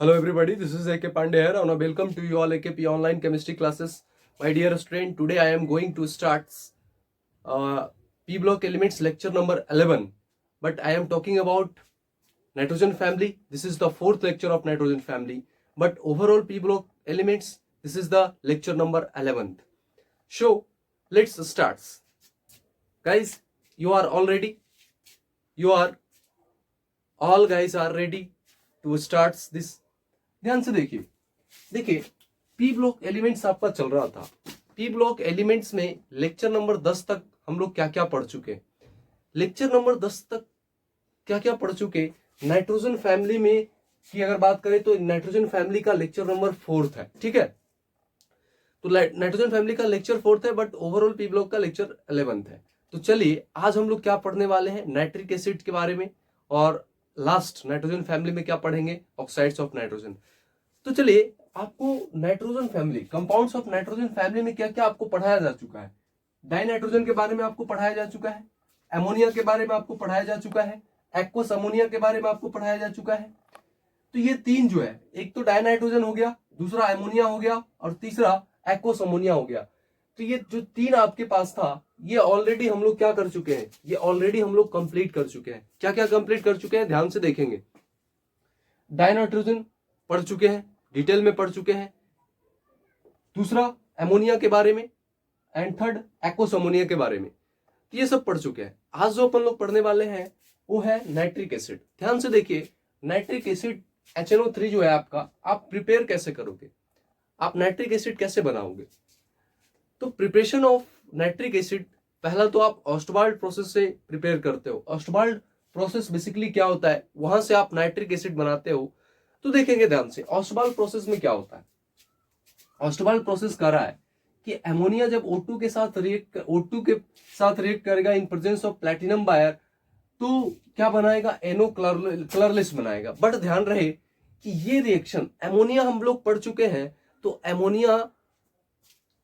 Hello everybody, this is AK Pandey here and welcome to you all AKP online chemistry classes. My dear student, today I am going to start P block elements lecture number 11. But I am talking about nitrogen family. This is the fourth lecture of nitrogen family. But overall P block elements, this is the lecture number 11th. So let's start. Guys, you are all ready? You are all guys are ready to start this? ध्यान से देखिए P block elements आपका चल रहा था। P block elements में lecture number 10 तक हम लोग क्या क्या पढ़ चुके। लेक्चर नंबर 10 तक क्या क्या पढ़ चुके। नाइट्रोजन फैमिली में की अगर बात करें तो नाइट्रोजन फैमिली का लेक्चर नंबर 4 है, ठीक है। तो नाइट्रोजन फैमिली का लेक्चर 4 है, बट ओवरऑल पी ब्लॉक का लेक्चर 11 है। तो चलिए आज हम लोग क्या पढ़ने वाले हैं, नाइट्रिक एसिड के बारे में, और लास्ट नाइट्रोजन फैमिली में क्या पढ़ेंगे, ऑक्साइड्स ऑफ नाइट्रोजन। तो चलिए आपको nitrogen family, compounds of nitrogen family में क्या क्या आपको पढ़ाया जा चुका है। डाई नाइट्रोजन के बारे में आपको पढ़ाया जा चुका है, अमोनिया के बारे में आपको पढ़ाया जा चुका है, एक्वस अमोनिया के बारे में आपको पढ़ाया जा चुका है। तो ये तीन जो है, एक तो डाई नाइट्रोजन हो गया, दूसरा अमोनिया हो गया, और तीसरा एक्वस अमोनिया हो गया। तो ये जो तीन आपके पास था, ये ऑलरेडी हम लोग क्या कर चुके हैं, ये ऑलरेडी हम लोग कंप्लीट कर चुके हैं। क्या क्या कंप्लीट कर चुके हैं, ध्यान से देखेंगे। डाई नाइट्रोजन पढ़ चुके हैं, डिटेल में पढ़ चुके हैं, दूसरा अमोनिया के बारे में, एंड थर्ड एक्वस अमोनिया के बारे में। तो ये सब पढ़ चुके हैं। आज जो अपन लोग पढ़ने वाले हैं वो है नाइट्रिक एसिड। ध्यान से देखिए, नाइट्रिक एसिड HNO3 जो है आपका, आप प्रिपेयर कैसे करोगे, आप नाइट्रिक एसिड कैसे बनाओगे। तो प्रिपरेशन ऑफ नाइट्रिक एसिड, पहला तो आप ऑस्टवाल्ड प्रोसेस से प्रिपेयर करते हो। ऑस्टवाल्ड प्रोसेस बेसिकली क्या होता है, वहां से आप नाइट्रिक एसिड बनाते हो। तो देखेंगे ध्यान से, ऑस्टवाल्ड प्रोसेस में क्या होता है। ऑस्टवाल्ड प्रोसेस कर रहा है कि अमोनिया जब O2 के साथ रिएक्ट करेगा इन प्रेजेंस ऑफ प्लैटिनम बायर, तो क्या बनाएगा, NO कलरलेस बनाएगा। बट ध्यान रहे कि ये रिएक्शन, अमोनिया हम लोग पढ़ चुके हैं, तो अमोनिया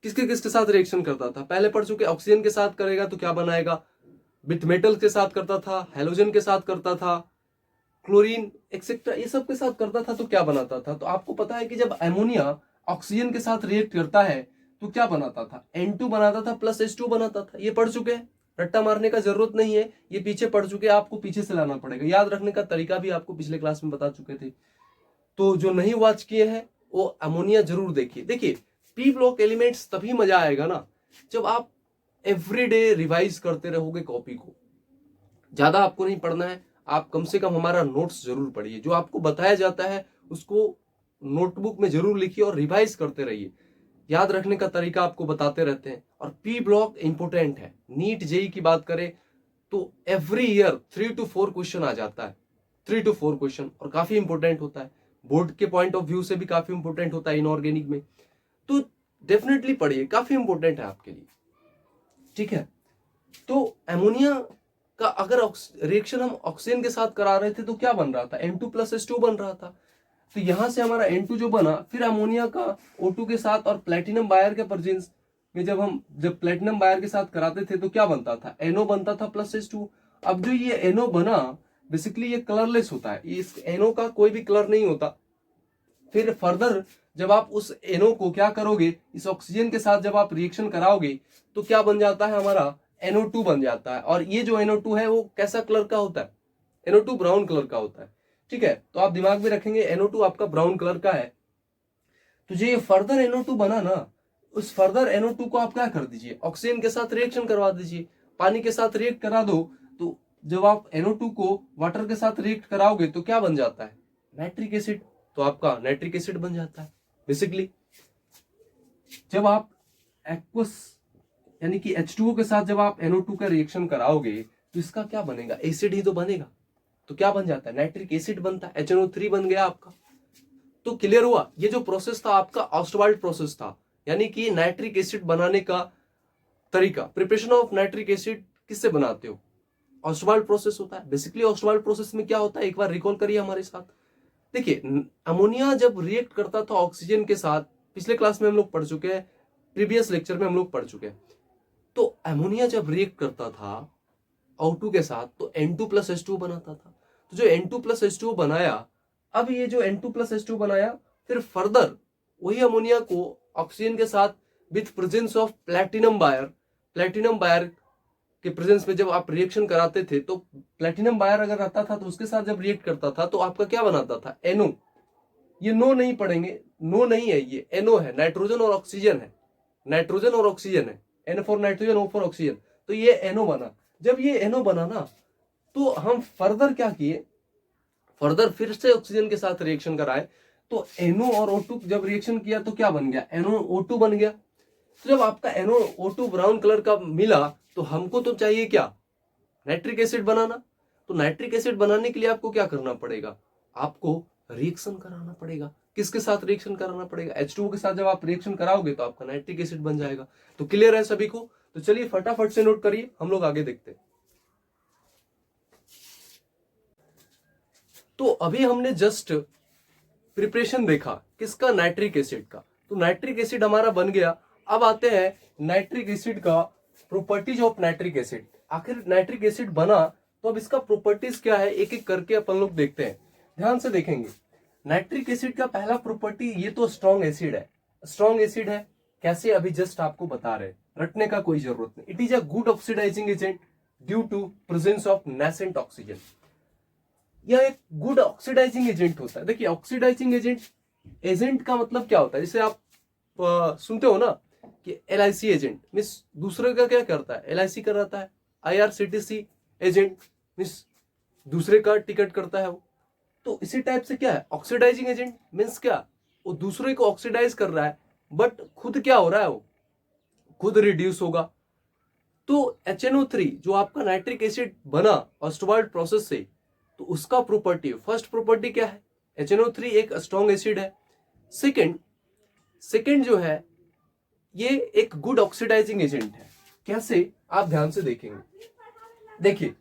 किसके किसके साथ रिएक्शन करता था, पहले पढ़ चुके। ऑक्सीजन के साथ करेगा तो क्या बनाएगा, विथ मेटल के साथ करता था, हेलोजन के साथ करता था, क्लोरीन एक्सेट्रा, ये सब के साथ करता था। तो क्या बनाता था, तो आपको पता है कि जब अमोनिया ऑक्सीजन के साथ रिएक्ट करता है तो क्या बनाता था, N2 बनाता था प्लस H2 बनाता था। ये पढ़ चुके हैं, रट्टा मारने का जरूरत नहीं है, ये पीछे पढ़ चुके हैं, आपको पीछे से लाना पड़ेगा। याद रखने का तरीका भी आपको पिछले क्लास में बता चुके थे। तो जो नहीं वॉच किए हैं वो अमोनिया जरूर देखिए। देखिए पी ब्लॉक एलिमेंट्स तभी मजा आएगा ना जब आप एवरीडे रिवाइज करते रहोगे कॉपी को। ज्यादा आपको नहीं पढ़ना है, आप कम से कम हमारा नोट्स जरूर पढ़िए। जो आपको बताया जाता है उसको नोटबुक में जरूर लिखिए और रिवाइज करते रहिए। याद रखने का तरीका आपको बताते रहते हैं। और पी ब्लॉक इंपोर्टेंट है। नीट जेई की बात करें तो एवरी ईयर 3 to 4 क्वेश्चन आ जाता है, 3 to 4 क्वेश्चन, और काफी इंपोर्टेंट होता है। बोर्ड के पॉइंट ऑफ व्यू से भी काफी इंपोर्टेंट होता है इनऑर्गेनिक में। तो डेफिनेटली पढ़िए, काफी इंपोर्टेंट है आपके लिए, ठीक है। तो अमोनिया का अगर रिएक्शन हम ऑक्सीजन के साथ करा रहे थे तो क्या बन रहा था, N2 प्लस H2 बन रहा था। तो यहां से हमारा N2 जो बना, फिर अमोनिया का O2 के साथ और प्लेटिनम बायर के प्रेजेंस में जब प्लेटिनम बायर के साथ कराते थे तो क्या बनता था, NO बनता था प्लस H2। अब जो ये NO बना, बेसिकली ये कलरलेस होता है, इस NO का कोई भी कलर नहीं होता। फिर फर्दर जब आप उस NO को क्या करोगे, इस ऑक्सीजन के साथ जब आप रिएक्शन कराओगे तो क्या बन जाता है, हमारा NO2 बन जाता है। और ये जो NO2 है वो कैसा कलर का होता है, NO2 ब्राउन कलर का होता है, ठीक है। तो आप दिमाग में रखेंगे NO2 आपका ब्राउन कलर का है। तो जो ये फर्दर NO2 बना ना, उस फर्दर NO2 को आप क्या कर दीजिए, ऑक्सीजन के साथ रिएक्शन करवा दीजिए, पानी के साथ रिएक्ट करा दो। तो जब आप NO2 को वाटर के साथ रिएक्ट कराओगे तो क्या बन जाता है, नाइट्रिक एसिड। तो आपका नाइट्रिक एसिड बन जाता है बेसिकली। जब आप एक्वस यानी कि H2O के साथ जब आप NO2 का रिएक्शन कराओगे तो इसका क्या बनेगा, एसिड ही तो बनेगा। तो क्या बन जाता है, नाइट्रिक एसिड बनता है, HNO3 बन गया आपका। तो क्लियर हुआ, ये जो प्रोसेस था आपका ऑस्टवाल्ड प्रोसेस था, यानी कि नाइट्रिक एसिड बनाने का तरीका। प्रिपरेशन ऑफ नाइट्रिक एसिड किससे बनाते हो, ऑस्टवाल्ड प्रोसेस होता है। बेसिकली ऑस्टवाल्ड प्रोसेस में क्या होता है, एक बार रिकॉल करिए हमारे साथ। देखिए अमोनिया जब रिएक्ट करता था ऑक्सीजन के साथ, पिछले क्लास में हम लोग पढ़ चुके हैं, प्रीवियस लेक्चर में हम लोग पढ़ चुके हैं। तो अमोनिया जब रिएक्ट करता था O2 के साथ तो N2 प्लस H2 बनाता था। तो जो N2 प्लस H2 बनाया, अब ये जो N2+H2 बनाया, फिर फर्दर वही अमोनिया को ऑक्सीजन के साथ विथ प्रेजेंस ऑफ प्लेटिनम बायर के प्रेजेंस में जब आप रिएक्शन कराते थे, तो प्लेटिनम बायर अगर रहता था तो उसके साथ जब रिएक्ट करता था तो आपका क्या बनाता था, NO। ये नो नहीं पढ़ेंगे, नो नहीं है, ये NO है, नाइट्रोजन और ऑक्सीजन है, नाइट्रोजन और ऑक्सीजन है, N for nitrogen, O for oxygen. तो ये NO बना। जब ये NO बना ना, तो हम फर्दर क्या किए, फर्दर फिर से ऑक्सीजन के साथ रिएक्शन कराए, तो NO और O2 जब रिएक्शन किया तो क्या बन गया, NOO2 बन गया। तो जब आपका NOO2 ब्राउन कलर का मिला, तो हमको तो चाहिए क्या, नाइट्रिक एसिड बनाना। तो नाइट्रिक एसिड बनाने के लिए आपको क्या करना पड़ेगा, आपको रिएक्शन कराना पड़ेगा। किसके साथ रिएक्शन कराना पड़ेगा, H2O के साथ। जब आप रिएक्शन कराओगे तो आपका नाइट्रिक एसिड बन जाएगा। तो क्लियर है सभी को? तो चलिए फटाफट से नोट करिए, हम लोग आगे देखते हैं। तो अभी हमने जस्ट प्रिपरेशन देखा किसका, नाइट्रिक एसिड का। तो नाइट्रिक एसिड हमारा बन गया। अब आते हैं नाइट्रिक एसिड का प्रॉपर्टीज ऑफ नाइट्रिक एसिड। आखिर नाइट्रिक एसिड बना तो अब इसका प्रॉपर्टीज क्या है, एक एक करके अपन लोग देखते हैं। ध्यान से देखेंगे। नाइट्रिक एसिड का पहला प्रॉपर्टी, ये तो स्ट्रॉन्ग एसिड है। स्ट्रॉन्ग एसिड है कैसे, अभी जस्ट आपको बता रहे, रटने का कोई जरूरत नहीं। It is a good oxidising agent due to presence of nascent oxygen. यह एक गुड ऑक्सीडाइजिंग एजेंट होता है। देखिए ऑक्सीडाइजिंग एजेंट का मतलब क्या होता है, जैसे आप सुनते हो ना कि LIC एजेंट मीन्स दूसरे का क्या करता है, LIC कर रहता है। IRCTC एजेंट मीन्स दूसरे का टिकट करता है वो। तो इसी टाइप से क्या है, ऑक्सीडाइजिंग एजेंट मीन्स क्या, वो दूसरे को ऑक्सीडाइज कर रहा है, बट खुद क्या हो रहा है, वो खुद रिड्यूस होगा। तो HNO3 जो आपका नाइट्रिक एसिड बना ऑस्टवाल्ड प्रोसेस से, तो उसका प्रॉपर्टी, फर्स्ट प्रॉपर्टी क्या है, HNO3 एक स्ट्रॉन्ग एसिड है। सेकंड जो है, ये एक गुड ऑक्सीडाइजिंग एजेंट है। कैसे, आप ध्यान से देखेंगे। देखिए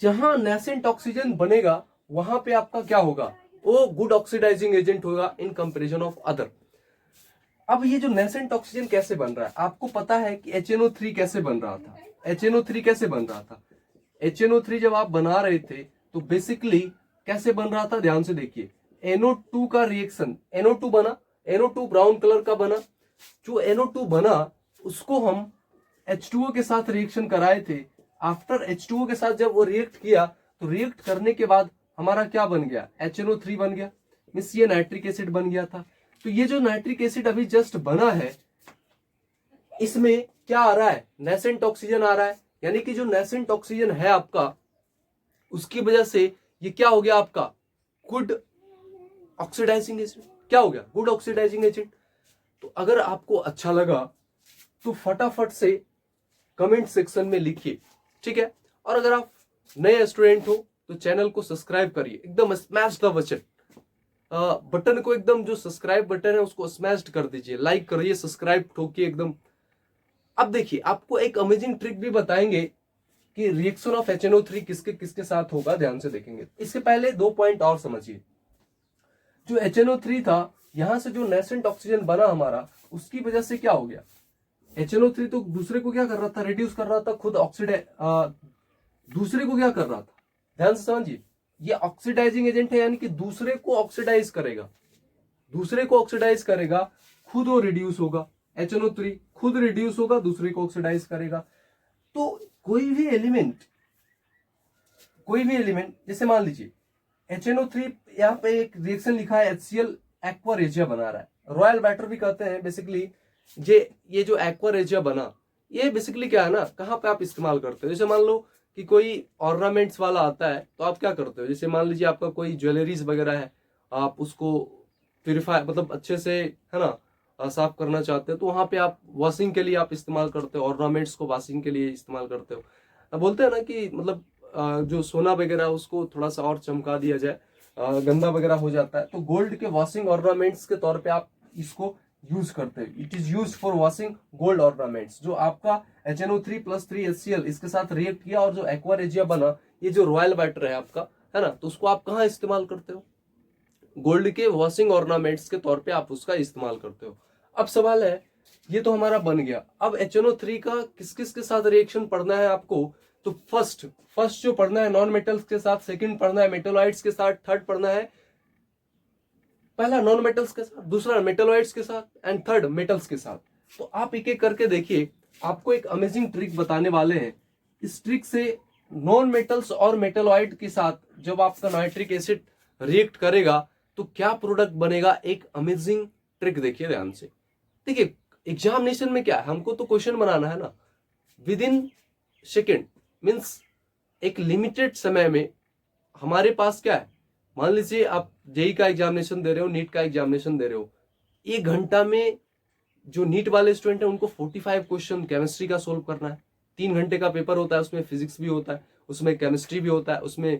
जहां नेसेंट ऑक्सीजन बनेगा वहां पे आपका क्या होगा, वो गुड ऑक्सीडाइजिंग एजेंट होगा इन कंपैरिजन ऑफ अदर। अब ये जो नेसेंट ऑक्सीजन कैसे बन रहा है, आपको पता है कि HNO3 कैसे बन रहा था। HNO3 कैसे बन रहा था, HNO3 जब आप बना रहे थे तो बेसिकली कैसे बन रहा था, ध्यान से देखिए। NO2 का रिएक्शन, NO2 बना, NO2 ब्राउन कलर का बना। जो NO2 बना उसको हम H2O के साथ रिएक्शन कराए थे। आफ्टर H2O के साथ जब वो रिएक्ट किया, तो रिएक्ट करने के बाद हमारा क्या बन गया, HNO3 बन गया, मीन्स ये नाइट्रिक एसिड बन गया था। तो ये जो नाइट्रिक एसिड अभी जस्ट बना है, इसमें क्या आ रहा है, नेसेंट ऑक्सीजन आ रहा है। यानी कि जो नेसेंट ऑक्सीजन है आपका, उसकी वजह से ये क्या हो गया आपका, गुड ऑक्सीडाइजिंग एजेंट। क्या हो गया, गुड ऑक्सीडाइजिंग एजेंट। तो अगर आपको अच्छा लगा तो फटाफट से कमेंट सेक्शन में लिखिए, ठीक है। और अगर आप नए स्टूडेंट हो तो चैनल को सब्सक्राइब करिए, एकदम स्मैश द बटन को, एकदम जो सब्सक्राइब बटन है उसको स्मैश कर दीजिए, लाइक करिए, सब्सक्राइब ठोकिए एकदम। अब देखिए आपको एक अमेजिंग ट्रिक भी बताएंगे कि रिएक्शन ऑफ HNO3 किसके किसके साथ होगा, ध्यान से देखेंगे। इससे पहले 2 पॉइंट और समझिए। जो HNO3 था, यहां से जो नेसेंट ऑक्सीजन बना हमारा, उसकी वजह से क्या हो गया, HNO3 तो दूसरे को क्या कर रहा था, रिड्यूस कर रहा था, खुद दूसरे को क्या कर रहा था, ध्यान से समझिए। ये ऑक्सीडाइजिंग एजेंट है, यानी कि दूसरे को ऑक्सीडाइज करेगा, दूसरे को ऑक्सीडाइज करेगा, खुद वो रिड्यूस होगा। HNO3 खुद रिड्यूस होगा, दूसरे को ऑक्सीडाइज करेगा। तो कोई भी एलिमेंट जैसे मान लीजिए HNO3, यहाँ पे एक रिएक्शन लिखा है, HCl एक्वा रेजिया बना रहा है, रॉयल बैटर भी कहते हैं बेसिकली। ये जो एक्वा रेजिया बना, ये बेसिकली क्या है ना, कहाँ पे आप इस्तेमाल करते हो, जैसे मान लो कि कोई ऑर्नामेंट्स वाला आता है तो आप क्या करते हो, जैसे मान लीजिए आपका कोई ज्वेलरीज वगैरह है, आप उसको प्यूरिफाई मतलब अच्छे से, है ना, साफ करना चाहते हो, तो वहां पे आप वॉशिंग के लिए आप इस्तेमाल करते हो, ऑर्नामेंट्स को वॉशिंग के लिए इस्तेमाल करते हो। बोलते हैं ना कि मतलब जो सोना वगैरह उसको थोड़ा सा और चमका दिया जाए, गंदा वगैरह हो जाता है, तो गोल्ड के वॉशिंग ऑर्नामेंट्स के तौर पे आप इसको यूज करते हैं। It is use for washing gold ornaments. जो आपका HNO3+3 HCl इसके साथ रिएक्ट किया और जो एक्वा रेजिया बना, ये जो रॉयल बैटर है आपका, है ना, तो उसको आप कहाँ इस्तेमाल करते हो, गोल्ड के वॉशिंग ऑर्नामेंट्स के तौर पे आप उसका इस्तेमाल करते हो। अब सवाल है, ये तो हमारा बन गया, अब HNO3 का किस किस के साथ रिएक्शन पढ़ना है आपको। तो फर्स्ट जो पढ़ना है नॉन मेटल्स के साथ, सेकंड पढ़ना है मेटेलॉइड्स के साथ, थर्ड पढ़ना है पहला नॉन मेटल्स के साथ, दूसरा मेटलॉइड्स के साथ एंड थर्ड मेटल्स के साथ। तो आप एक एक करके देखिए, आपको एक अमेजिंग ट्रिक बताने वाले हैं। इस ट्रिक से नॉन मेटल्स और मेटलॉइड के साथ जब आपका नाइट्रिक एसिड रिएक्ट करेगा तो क्या प्रोडक्ट बनेगा, एक अमेजिंग ट्रिक देखिए ध्यान से। देखिए एग्जामिनेशन में क्या है, हमको तो क्वेश्चन बनाना है ना विद इन सेकेंड, मीन्स एक लिमिटेड समय में हमारे पास क्या है। मान लीजिए आप जेई का एग्जामिनेशन दे रहे हो, नीट का एग्जामिनेशन दे रहे हो, 1 घंटा में जो नीट वाले स्टूडेंट है उनको 45 क्वेश्चन केमिस्ट्री का सोल्व करना है। 3 घंटे का पेपर होता है, उसमें फिजिक्स भी होता है, उसमें केमिस्ट्री भी होता है, उसमें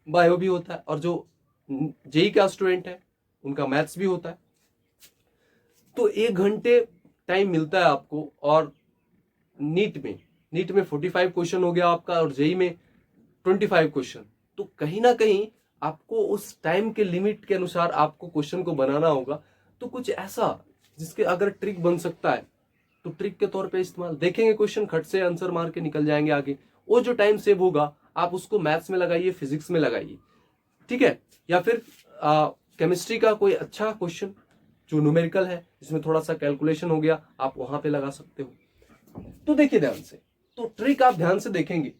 बायो भी होता है, और जो जेई का स्टूडेंट है उनका मैथ्स भी होता है। तो 1 घंटे टाइम मिलता है आपको, और नीट में 45 क्वेश्चन हो गया आपका, और जेई में 25 क्वेश्चन। तो कहीं ना कहीं आपको उस टाइम के लिमिट के अनुसार आपको क्वेश्चन को बनाना होगा। तो कुछ ऐसा जिसके अगर ट्रिक बन सकता है तो ट्रिक के तौर पे इस्तेमाल देखेंगे, क्वेश्चन खट से आंसर मार के निकल जाएंगे आगे। वो जो टाइम सेव होगा आप उसको मैथ्स में लगाइए, फिजिक्स में लगाइए, ठीक है। या फिर केमिस्ट्री का कोई अच्छा क्वेश्चन जो न्यूमेरिकल है, जिसमें थोड़ा सा कैलकुलेशन हो गया, आप वहां पे लगा सकते हो। तो देखिए ध्यान से, तो ट्रिक आप ध्यान से देखेंगे,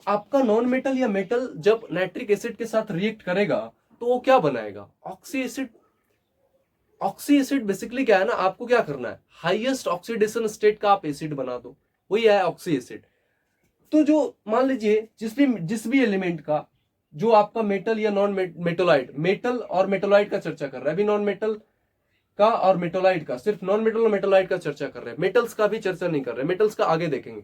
आपका नॉन मेटल या मेटल जब नाइट्रिक एसिड के साथ रिएक्ट करेगा तो वो क्या बनाएगा, oxy acid. Oxy acid basically क्या है ना, आपको क्या करना है, हाईएस्ट ऑक्सीडेशन स्टेट का आप एसिड बना दो, वही है ऑक्सी एसिड। तो जो मान लीजिए जिस भी एलिमेंट का जो आपका मेटल या नॉन मेटोलाइट, मेटल और मेटोलाइट का चर्चा कर रहा है अभी, नॉन मेटल का और मेटोलाइट का, सिर्फ नॉन मेटल और मेटोलाइट का चर्चा कर रहे हैं, मेटल्स का भी चर्चा नहीं कर रहे, मेटल्स का आगे देखेंगे।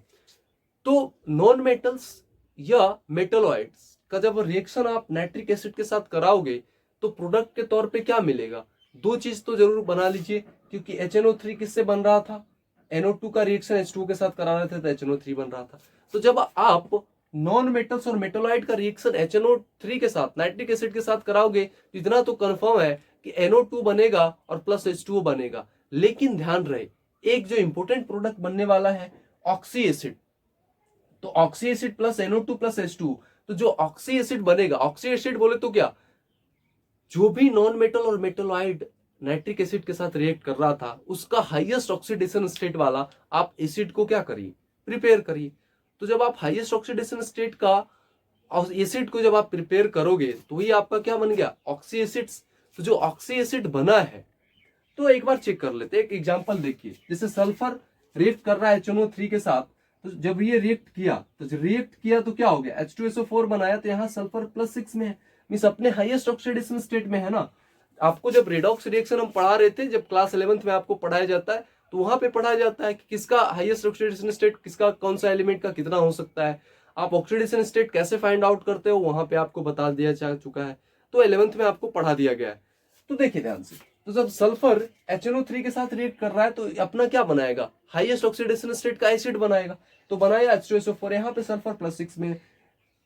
तो नॉन मेटल्स या मेटलॉइड्स का जब रिएक्शन आप नाइट्रिक एसिड के साथ कराओगे तो प्रोडक्ट के तौर पे क्या मिलेगा, 2 चीज तो जरूर बना लीजिए, क्योंकि HNO3 किससे बन रहा था, NO2 का रिएक्शन H2 के साथ करा रहे थे तो HNO3 बन रहा था। तो जब आप नॉन मेटल्स और मेटोलाइट का रिएक्शन HNO3 के साथ नाइट्रिक एसिड के साथ कराओगे तो इतना तो कंफर्म है कि NO2 बनेगा और प्लस H2O बनेगा। लेकिन ध्यान रहे, एक जो इंपॉर्टेंट प्रोडक्ट बनने वाला है ऑक्सी एसिड। तो oxy acid plus NO2 plus H2, तो जो ऑक्सी एसिड बनेगा, ऑक्सी एसिड बोले तो क्या, जो भी नॉन मेटल और मेटलॉइड नाइट्रिक एसिड के साथ रिएक्ट कर रहा था उसका हाईएस्ट ऑक्सीडेशन स्टेट वाला आप एसिड को क्या करिए, प्रिपेयर करिए। तो जब आप हाईएस्ट ऑक्सीडेशन स्टेट का एसिड को जब आप प्रिपेयर करोगे तो वही आपका क्या बन गया, ऑक्सी एसिड्स। तो जो ऑक्सी एसिड बना है, तो एक बार चेक कर लेते हैं, एक एग्जांपल देखिए, जैसे सल्फर रिएक्ट कर रहा है HNO3 के साथ, तो जब ये रिएक्ट किया तो क्या हो गया, H2SO4 बनाया, तो यहाँ सल्फर +6 में है, मींस अपने हाईएस्ट ऑक्सीडेशन स्टेट में है ना। आपको जब रेडॉक्स रिएक्शन हम पढ़ा रहे थे, जब क्लास 11th में आपको पढ़ाया जाता है, तो वहां पे पढ़ाया जाता है कि किसका हाईएस्ट ऑक्सीडेशन स्टेट, किसका कौन सा एलिमेंट का कितना हो सकता है। आप ऑक्सीडेशन स्टेट कैसे फाइंड आउट करते हो वहां पे आपको बता दिया जा चुका है, तो 11th में आपको पढ़ा दिया गया है। तो देखिए ध्यान से, तो जब सल्फर HNO3 के साथ रिएक्ट कर रहा है तो अपना क्या बनाएगा, हाईएस्ट ऑक्सीडेशन स्टेट का एसिड बनाएगा, तो बनाया H2SO4, यहाँ पे सल्फर +6 में।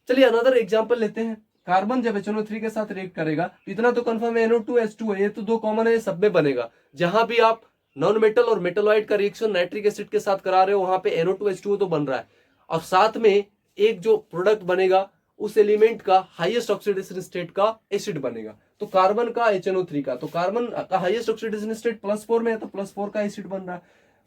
चलिए अनदर एग्जांपल लेते हैं, कार्बन जब HNO3 के साथ रिएक्ट करेगा तो इतना तो कंफर्म है NO2 H2 है, ये तो 2 कॉमन है, सब में बनेगा। जहां भी आप नॉन मेटल और मेटलॉइड का रिएक्शन नाइट्रिक एसिड के साथ करा रहे हो वहां पे NO2 H2 तो बन रहा है, और साथ में एक जो प्रोडक्ट बनेगा उस एलिमेंट का हाईएस्ट ऑक्सीडेशन स्टेट का एसिड बनेगा। तो कार्बन का HNO3 का, तो कार्बन का हाईएस्ट ऑक्सीडेशन स्टेट +4 में है तो +4 का एसिड बन रहा है।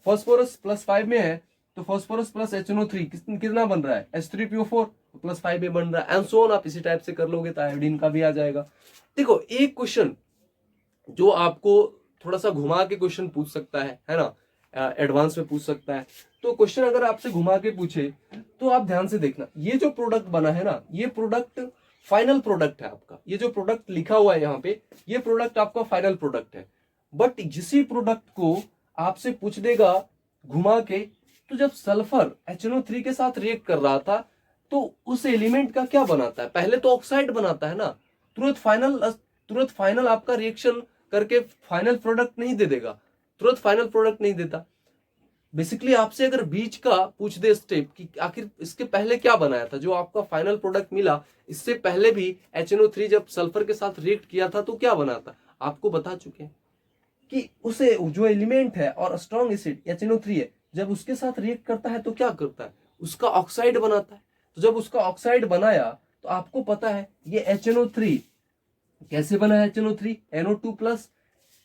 फॉस्फोरस +5 में है तो फॉस्फोरस प्लस HNO3 कितना बन रहा है, H3PO4 +5 में बन रहा है, एंड सो ऑन। आप इसी टाइप से कर लोगे तो आयोडीन का भी आ जाएगा। देखो एक क्वेश्चन जो आपको थोड़ा सा घुमा के क्वेश्चन पूछ सकता है ना, एडवांस में पूछ सकता है। तो क्वेश्चन अगर आपसे घुमा के पूछे तो आप ध्यान से देखना, ये जो प्रोडक्ट बना है ना, ये प्रोडक्ट फाइनल प्रोडक्ट है आपका, ये जो प्रोडक्ट लिखा हुआ है यहाँ पे, ये प्रोडक्ट आपका फाइनल प्रोडक्ट है। बट जिसी प्रोडक्ट को आपसे पूछ देगा घुमा के, तो जब सल्फर HNO3 के साथ रिएक्ट कर रहा था तो उस एलिमेंट का क्या बनाता है, पहले तो ऑक्साइड बनाता है ना, तुरंत फाइनल आपका रिएक्शन करके फाइनल प्रोडक्ट नहीं दे देगा, तुरंत फाइनल प्रोडक्ट नहीं देता। बेसिकली आपसे अगर बीच का पूछ दे स्टेप कि आखिर इसके पहले क्या बनाया था, जो आपका फाइनल प्रोडक्ट मिला, इससे पहले भी HNO3 जब सल्फर के साथ रिएक्ट किया था तो क्या बना था, आपको बता चुके हैं कि उसे जो एलिमेंट है और स्ट्रॉन्ग एसिड HNO3 है, जब उसके साथ रिएक्ट करता है तो क्या करता है, उसका ऑक्साइड बनाता है। तो जब उसका ऑक्साइड बनाया तो आपको पता है ये HNO3 कैसे बना है HNO3? NO2 प्लस,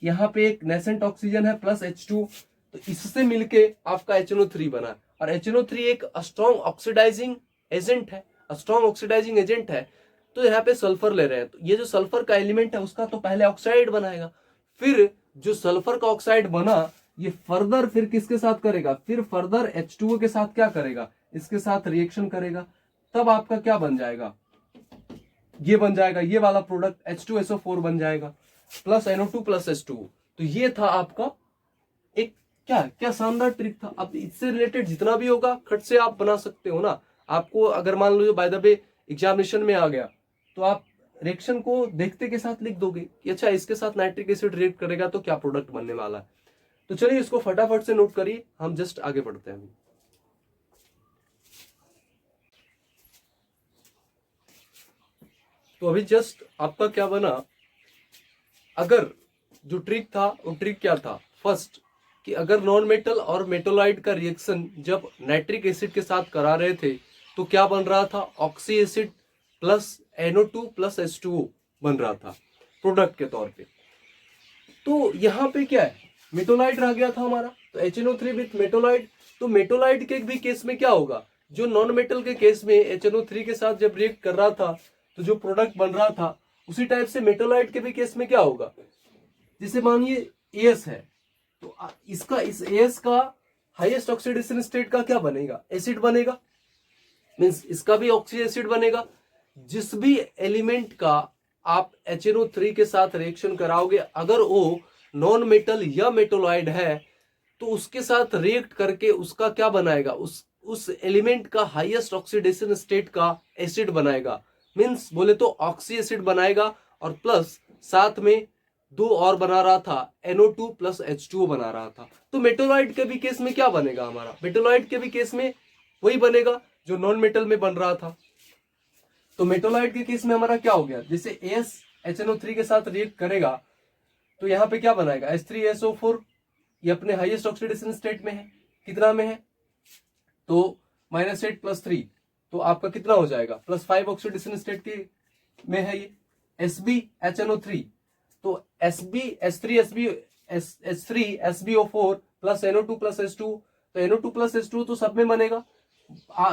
यहाँ पे एक नेसेंट ऑक्सीजन है प्लस H2, तो इससे मिलके आपका HNO3 बना। और HNO3 एक स्ट्रॉन्ग ऑक्सीडाइजिंग एजेंट है, स्ट्रॉन्ग ऑक्सीडाइजिंग एजेंट है। तो यहाँ पे सल्फर ले रहे हैं, तो ये जो सल्फर का एलिमेंट है उसका तो पहले ऑक्साइड बनाएगा, फिर जो सल्फर का ऑक्साइड बना ये फर्दर फिर किसके साथ करेगा, फिर फर्दर H2O के साथ क्या करेगा, इसके साथ रिएक्शन करेगा, तब आपका क्या बन जाएगा, ये बन जाएगा, ये वाला प्रोडक्ट H2SO4 बन जाएगा प्लस NO2 प्लस H2O। तो ये था आपका एक क्या क्या शानदार ट्रिक था। अब इससे रिलेटेड जितना भी होगा खट से आप बना सकते हो ना। आपको अगर मान लो बाय द वे एग्जामिनेशन में आ गया तो आप रिएक्शन को देखते के साथ लिख दोगे कि अच्छा इसके साथ नाइट्रिक एसिड रिएक्ट करेगा तो क्या प्रोडक्ट बनने वाला है। तो चलिए इसको फटाफट से नोट करिए, हम जस्ट आगे बढ़ते हैं। तो अभी जस्ट आपका क्या बना, अगर जो ट्रिक था वो ट्रिक क्या था, फर्स्ट कि अगर नॉन मेटल और मेटोलाइट का रिएक्शन जब नाइट्रिक एसिड के साथ करा रहे थे तो क्या बन रहा था, oxy acid plus NO2 plus H2O बन रहा था प्रोडक्ट के तौर पे। तो यहाँ पे क्या है, मेटोलाइट रह गया था हमारा, तो HNO3 विथ मेटोलाइट। तो मेटोलाइट के भी केस में क्या होगा, जो नॉन मेटल के केस में HNO3 के साथ जब रिएक्ट कर रहा था तो जो प्रोडक्ट बन रहा था उसी टाइप से मेटोलाइट के भी केस में क्या होगा, जैसे मानिए AS है तो इसका इस AS का हाईएस्ट ऑक्सीडेशन स्टेट का क्या बनेगा, एसिड बनेगा, मींस इसका भी ऑक्सी एसिड बनेगा। जिस भी एलिमेंट का आप HNO3 के साथ रिएक्शन कराओगे अगर वो नॉन मेटल या मेटोलॉइड है तो उसके साथ रिएक्ट करके उसका क्या बनाएगा, उस एलिमेंट का हाईएस्ट ऑक्सीडेशन स्टेट का एसिड बनाएगा, मींस बोले तो ऑक्सी एसिड बनाएगा। और प्लस साथ में दो और बना रहा था, NO2 प्लस H2O बना रहा था। तो मेटोलॉइड के भी केस में क्या बनेगा हमारा, मेटोलॉइड के भी केस में वही बनेगा जो नॉन मेटल में बन रहा था। तो मेटोलॉइड के केस में हमारा क्या हो गया, जैसे AS HNO3 के साथ रिएक्ट करेगा तो यहाँ पे क्या बनाएगा, H3SO4, ये अपने हाईएस्ट ऑक्सीडेशन स्टेट में है, कितना में है, तो -8 + 3, तो आपका कितना हो जाएगा, +5 ऑक्सीडेशन स्टेट के में है ये SbHNO3। तो H3SbO4 plus NO2 plus H2, तो NO2 प्लस H2 तो सब में बनेगा।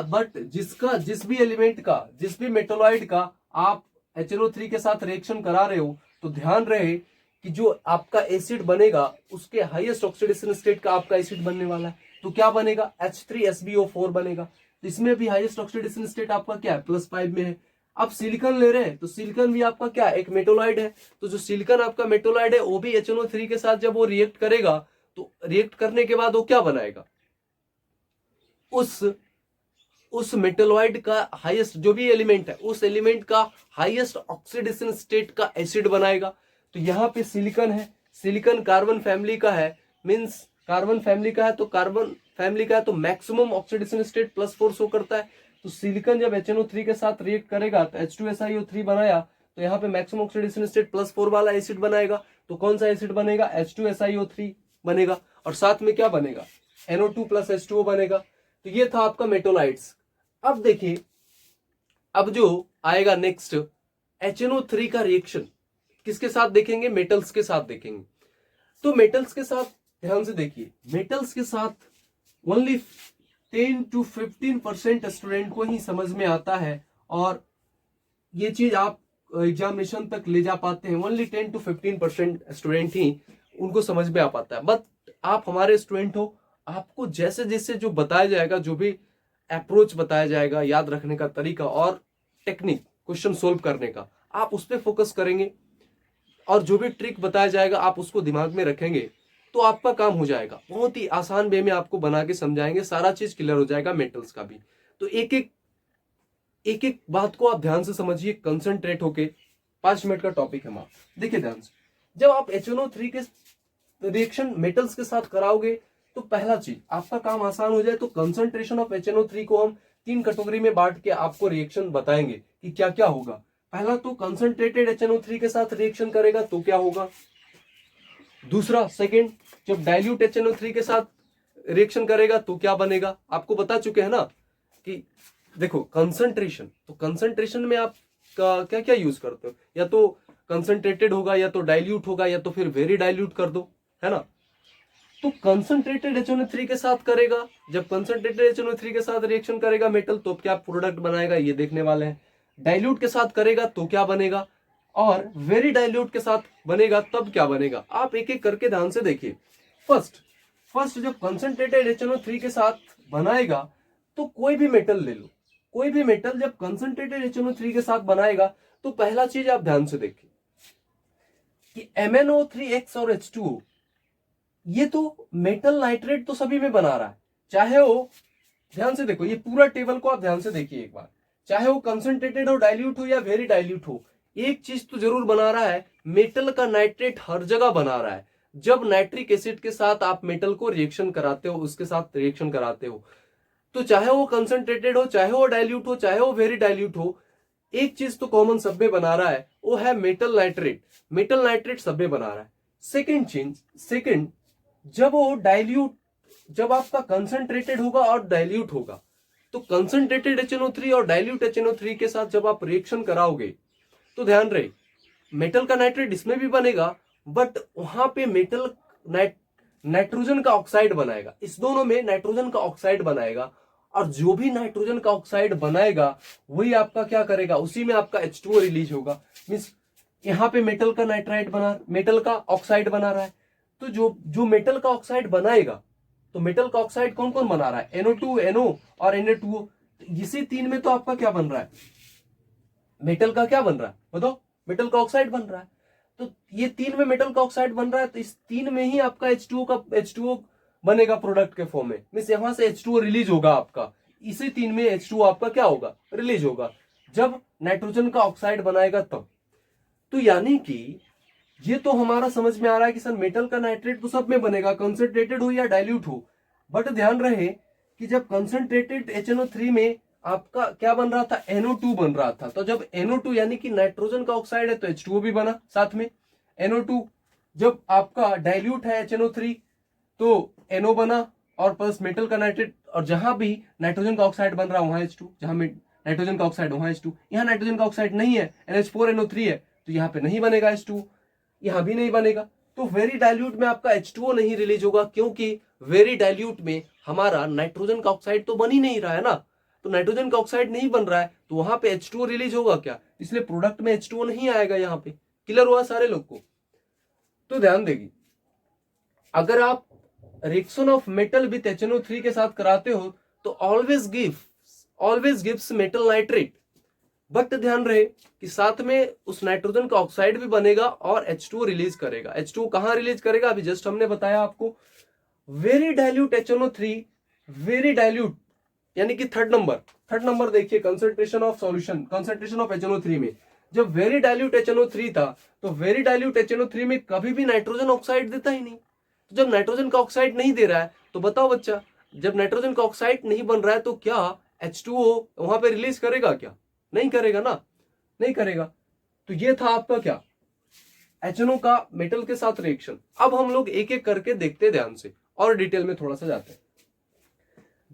बट जिस भी एलिमेंट का, जिस भी मेटोलॉइड का आप HNO3 के साथ रिएक्शन करा रहे हो तो ध्यान रहे कि जो आपका एसिड बनेगा उसके हाईएस्ट ऑक्सीडेशन स्टेट का आपका एसिड बनने वाला है। तो क्या बनेगा, H3SbO4 बनेगा। तो इसमें भी हाईएस्ट ऑक्सीडेशन स्टेट आपका क्या है, +5 में है। अब सिलिकॉन ले रहे हैं तो सिलिकॉन भी आपका क्या, एक मेटोलॉइड है। तो जो सिलिकॉन आपका मेटोलॉइड है वो भी HNO3 के साथ जब वो रिएक्ट करेगा तो रिएक्ट करने के बाद वो क्या बनाएगा, उस मेटोलॉइड का हाईएस्ट जो भी एलिमेंट है उस एलिमेंट का हाईएस्ट ऑक्सीडेशन स्टेट का एसिड बनाएगा। तो यहाँ पे सिलिकॉन है, सिलिकॉन कार्बन फैमिली का है, मींस कार्बन फैमिली का है, तो कार्बन फैमिली का है तो मैक्सिमम ऑक्सीडेशन स्टेट +4 शो करता है। तो सिलिकॉन जब HNO3 के साथ रिएक्ट करेगा तो H2SiO3 बनाया तो यहाँ पे मैक्सिमम ऑक्सीडेशन स्टेट +4 वाला एसिड बनाएगा। तो कौन सा एसिड बनेगा, H2SiO3 बनेगा। और साथ में क्या बनेगा, NO2 प्लस H2O बनेगा। तो ये था आपका मेटोलाइट्स। अब देखिए, अब जो आएगा नेक्स्ट HNO3 का रिएक्शन किसके साथ देखेंगे, मेटल्स के साथ देखेंगे। तो मेटल्स के साथ ध्यान से देखिए, मेटल्स के साथ ओनली 10 to 15% स्टूडेंट को ही समझ में आता है और ये चीज आप एग्जामिनेशन तक ले जा पाते हैं। ओनली 10 to 15% स्टूडेंट ही उनको समझ में आ पाता है। बट आप हमारे स्टूडेंट हो, आपको जैसे जैसे जो बताया जाएगा, जो भी अप्रोच बताया जाएगा, याद रखने का तरीका और टेक्निक क्वेश्चन सोल्व करने का, आप उस पर फोकस करेंगे और जो भी ट्रिक बताया जाएगा आप उसको दिमाग में रखेंगे तो आपका काम हो जाएगा। बहुत ही आसान वे में आपको बना के समझाएंगे, सारा चीज क्लियर हो जाएगा मेटल्स का भी। तो एक एक बात को आप ध्यान से समझिए, कंसंट्रेट होके। 5 मिनट का टॉपिक है माँ, देखिए ध्यान से। जब आप HNO3 के रिएक्शन मेटल्स के साथ कराओगे तो पहला चीज आपका काम आसान हो जाए, तो कंसंट्रेशन ऑफ HNO3 को हम 3 कैटेगरी में बांट के आपको रिएक्शन बताएंगे कि क्या क्या होगा। पहला तो कंसंट्रेटेड HNO3 के साथ रिएक्शन करेगा तो क्या होगा। दूसरा, सेकंड, जब डाइल्यूट HNO3 के साथ रिएक्शन करेगा तो क्या बनेगा। आपको बता चुके हैं ना कि देखो कंसंट्रेशन, तो कंसंट्रेशन में आप क्या क्या यूज करते हो, या तो कंसंट्रेटेड होगा या तो डाइल्यूट होगा या तो फिर वेरी डाइल्यूट कर दो, है ना। तो कंसंट्रेटेड HNO3 के साथ करेगा, जब कंसंट्रेटेड HNO3 के साथ रिएक्शन करेगा मेटल तो क्या प्रोडक्ट बनाएगा ये देखने वाले हैं। डाइल्यूट के साथ करेगा तो क्या बनेगा, और वेरी डाइल्यूट के साथ बनेगा तब क्या बनेगा। आप एक एक करके ध्यान से देखिए। फर्स्ट जब कंसंट्रेटेड HNO3 के साथ बनाएगा तो कोई भी मेटल ले लो, कोई भी मेटल जब कंसंट्रेटेड HNO3 के साथ बनाएगा तो पहला चीज आप ध्यान से देखिए कि MnO3X और H2O ये तो मेटल नाइट्रेट तो सभी में बना रहा है, चाहे वो, ध्यान से देखो ये पूरा टेबल को आप ध्यान से देखिए एक बार, चाहे वो कंसंट्रेटेड हो, डाइल्यूट हो या वेरी डाइल्यूट हो, एक चीज तो जरूर बना रहा है, मेटल का नाइट्रेट हर जगह बना रहा है। जब नाइट्रिक एसिड के साथ आप मेटल को रिएक्शन कराते हो, उसके साथ रिएक्शन कराते हो, तो चाहे वो कंसंट्रेटेड हो, चाहे वो डाइल्यूट हो, चाहे वो वेरी डाइल्यूट हो, एक चीज तो कॉमन सब में बना रहा है, वो है मेटल नाइट्रेट। मेटल नाइट्रेट सब में बना रहा है। सेकंड जब वो डाइल्यूट, जब आपका कंसंट्रेटेड होगा और डाइल्यूट होगा, तो कंसंट्रेटेड HNO3 और डाइल्यूट HNO3 के साथ जब आप रिएक्शन कराओगे तो ध्यान रहे मेटल का नाइट्रेट इसमें भी बनेगा, बट वहां पे मेटल नाइट्रोजन का ऑक्साइड बनाएगा, इस दोनों में नाइट्रोजन का ऑक्साइड बनाएगा, और जो भी नाइट्रोजन का ऑक्साइड बनाएगा वही आपका क्या करेगा, उसी में आपका H2O रिलीज होगा। मींस यहाँ पे मेटल का नाइट्राइट बना, मेटल का ऑक्साइड बना रहा है, तो जो मेटल का ऑक्साइड बनाएगा, तो मेटल का ऑक्साइड कौन कौन बना रहा है, NO2, NO और Na2O। इसी तीन में तो आपका क्या बन रहा है, मेटल का क्या बन रहा है बताओ, मेटल का ऑक्साइड बन रहा है। तो ये तीन में मेटल का ऑक्साइड बन रहा है, तो इस तीन में ही आपका H2O बनेगा प्रोडक्ट के फॉर्म में। मींस यहां से H2O रिलीज होगा आपका, इसी तीन में H2O आपका क्या होगा, रिलीज होगा, जब नाइट्रोजन का ऑक्साइड बनाएगा तब। तो यानी कि ये तो हमारा समझ में आ रहा है कि सर मेटल का नाइट्रेट तो सब में बनेगा, कंसंट्रेटेड हो या डाइल्यूट हो। बट ध्यान रहे कि जब कंसंट्रेटेड HNO3 में आपका क्या बन रहा था, NO2 बन रहा था, तो जब NO2 यानी कि नाइट्रोजन का ऑक्साइड है तो H2O भी बना साथ में NO2। जब आपका डाइल्यूट है HNO3 तो NO बना और प्लस मेटल का नाइट्रेट, और जहां भी नाइट्रोजन का ऑक्साइड बन रहा है वहां H2, जहां नाइट्रोजन का ऑक्साइड वहां H2। यहाँ नाइट्रोजन का ऑक्साइड नहीं है, NH4NO3 है, तो यहाँ पे नहीं बनेगा H2, यहां भी नहीं बनेगा। तो वेरी डाइल्यूट में आपका H2O नहीं रिलीज होगा, क्योंकि वेरी डाइल्यूट में हमारा नाइट्रोजन का ऑक्साइड तो बन ही नहीं रहा है ना, तो नाइट्रोजन का ऑक्साइड नहीं बन रहा है, तो वहां पे H2O रिलीज होगा क्या, इसलिए प्रोडक्ट में H2O नहीं आएगा यहाँ पे। क्लियर हुआ सारे लोग को। तो ध्यान देगी, अगर आप reaction of metal with HNO3 के साथ कराते हो तो always gives metal nitrate, but ध्यान रहे कि साथ में उस नाइट्रोजन का ऑक्साइड भी बनेगा और H2O रिलीज करेगा। H2O कहां रिलीज करेगा, अभी जस्ट हमने बताया आपको, very dilute HNO3, very dilute यानी कि थर्ड नंबर देखिए, concentration of solution, concentration of HNO3 में जब वेरी डाइल्यूट HNO3 था, तो वेरी डाइल्यूट HNO3 में कभी भी नाइट्रोजन ऑक्साइड देता ही नहीं। तो जब नाइट्रोजन का ऑक्साइड नहीं दे रहा है तो बताओ बच्चा, जब नाइट्रोजन का ऑक्साइड नहीं बन रहा है तो क्या H2O वहां पे रिलीज करेगा क्या, नहीं करेगा ना, नहीं करेगा। तो ये था आपका क्या, HNO का मेटल के साथ रिएक्शन। अब हम लोग एक एक करके देखते ध्यान से और डिटेल में थोड़ा सा जाते हैं।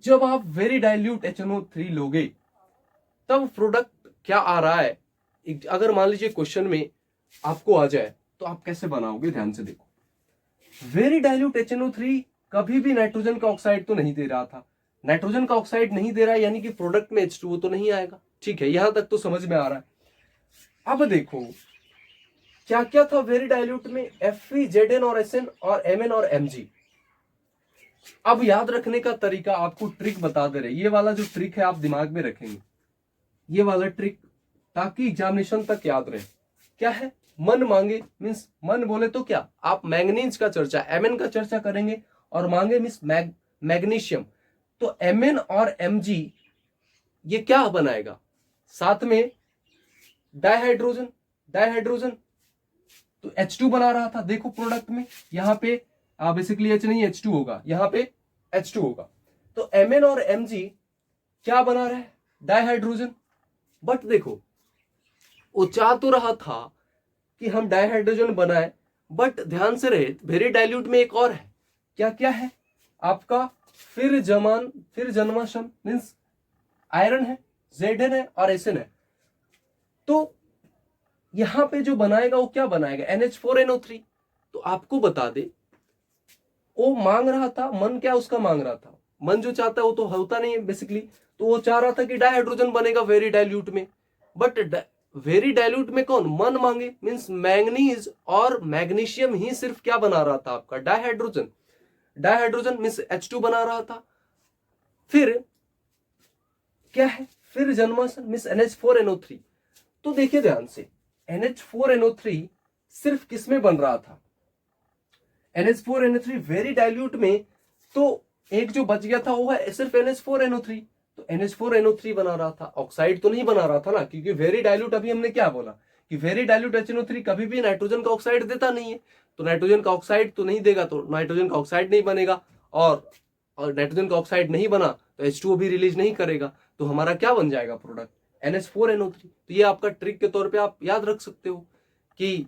जब आप वेरी डाइल्यूट HNO3 लोगे तब प्रोडक्ट क्या आ रहा है, अगर मान लीजिए क्वेश्चन में आपको आ जाए तो आप कैसे बनाओगे, ध्यान से देखो। वेरी डाइल्यूट HNO3 कभी भी नाइट्रोजन का ऑक्साइड तो नहीं दे रहा था, नाइट्रोजन का ऑक्साइड नहीं दे रहा है यानी कि प्रोडक्ट में H2O तो नहीं आएगा। ठीक है, यहां तक तो समझ में आ रहा है। अब देखो क्या क्या था वेरी डाइल्यूट में, Fe, Zn और Sn और Mn और Mg। अब याद रखने का तरीका आपको ट्रिक बता दे रहे, ये वाला जो ट्रिक है आप दिमाग में रखेंगे, ये वाला ट्रिक, ताकि एग्जामिनेशन तक याद रहे। क्या है, मन मांगे, मीन्स मन बोले तो क्या, आप मैंगनीज का चर्चा, Mn का चर्चा करेंगे, और मांगे मीन्स मैग्नीशियम, तो Mn और Mg ये क्या बनाएगा, साथ में डाइहाइड्रोजन, तो H2 बना रहा था, देखो प्रोडक्ट में यहां पे बेसिकली H नहीं H2 होगा, यहां पे H2 होगा। तो Mn और Mg क्या बना रहा है, डाइहाइड्रोजन। बट देखो वो चाह तो रहा था कि हम डाइहाइड्रोजन बनाए, बट ध्यान से रहे वेरी डाइल्यूट में एक और है, क्या क्या है आपका, फिर जन्माशम मीन्स आयरन है, Zn है और Sn है। तो यहां पे जो बनाएगा वो क्या बनाएगा, NH4NO3। तो आपको बता दे, वो मांग रहा था, मन क्या उसका मांग रहा था, मन जो चाहता है वो तो होता नहीं है बेसिकली। तो वो चाह रहा था कि डाइहाइड्रोजन बनेगा वेरी डाइल्यूट में, बट वेरी डाइल्यूट में कौन मन मांगे, मींस मैंगनीज और मैग्नीशियम ही सिर्फ क्या बना रहा था आपका, डाइहाइड्रोजन। डाइहाइड्रोजन मींस H2 बना रहा था। फिर क्या है, फिर जन्मांश मींस NH4NO3। तो देखिए ध्यान से, NH4NO3 सिर्फ किसमें बन रहा था, NH4NO3 वेरी डाइल्यूट में। तो एक जो बच गया था वो है सिर्फ NH4NO3। तो NH4NO3 बना रहा था, ऑक्साइड तो नहीं बना रहा था ना, क्योंकि वेरी डाइल्यूट अभी हमने क्या बोला कि वेरी डाइल्यूट HNO3 कभी भी नाइट्रोजन का ऑक्साइड देता नहीं है। तो नाइट्रोजन का ऑक्साइड तो नहीं देगा, तो नाइट्रोजन का ऑक्साइड नहीं बनेगा, और नाइट्रोजन का ऑक्साइड नहीं बना तो H2O भी रिलीज नहीं करेगा। तो हमारा क्या बन जाएगा प्रोडक्ट, NH4NO3। तो ये आपका ट्रिक के तौर पे आप याद रख सकते हो कि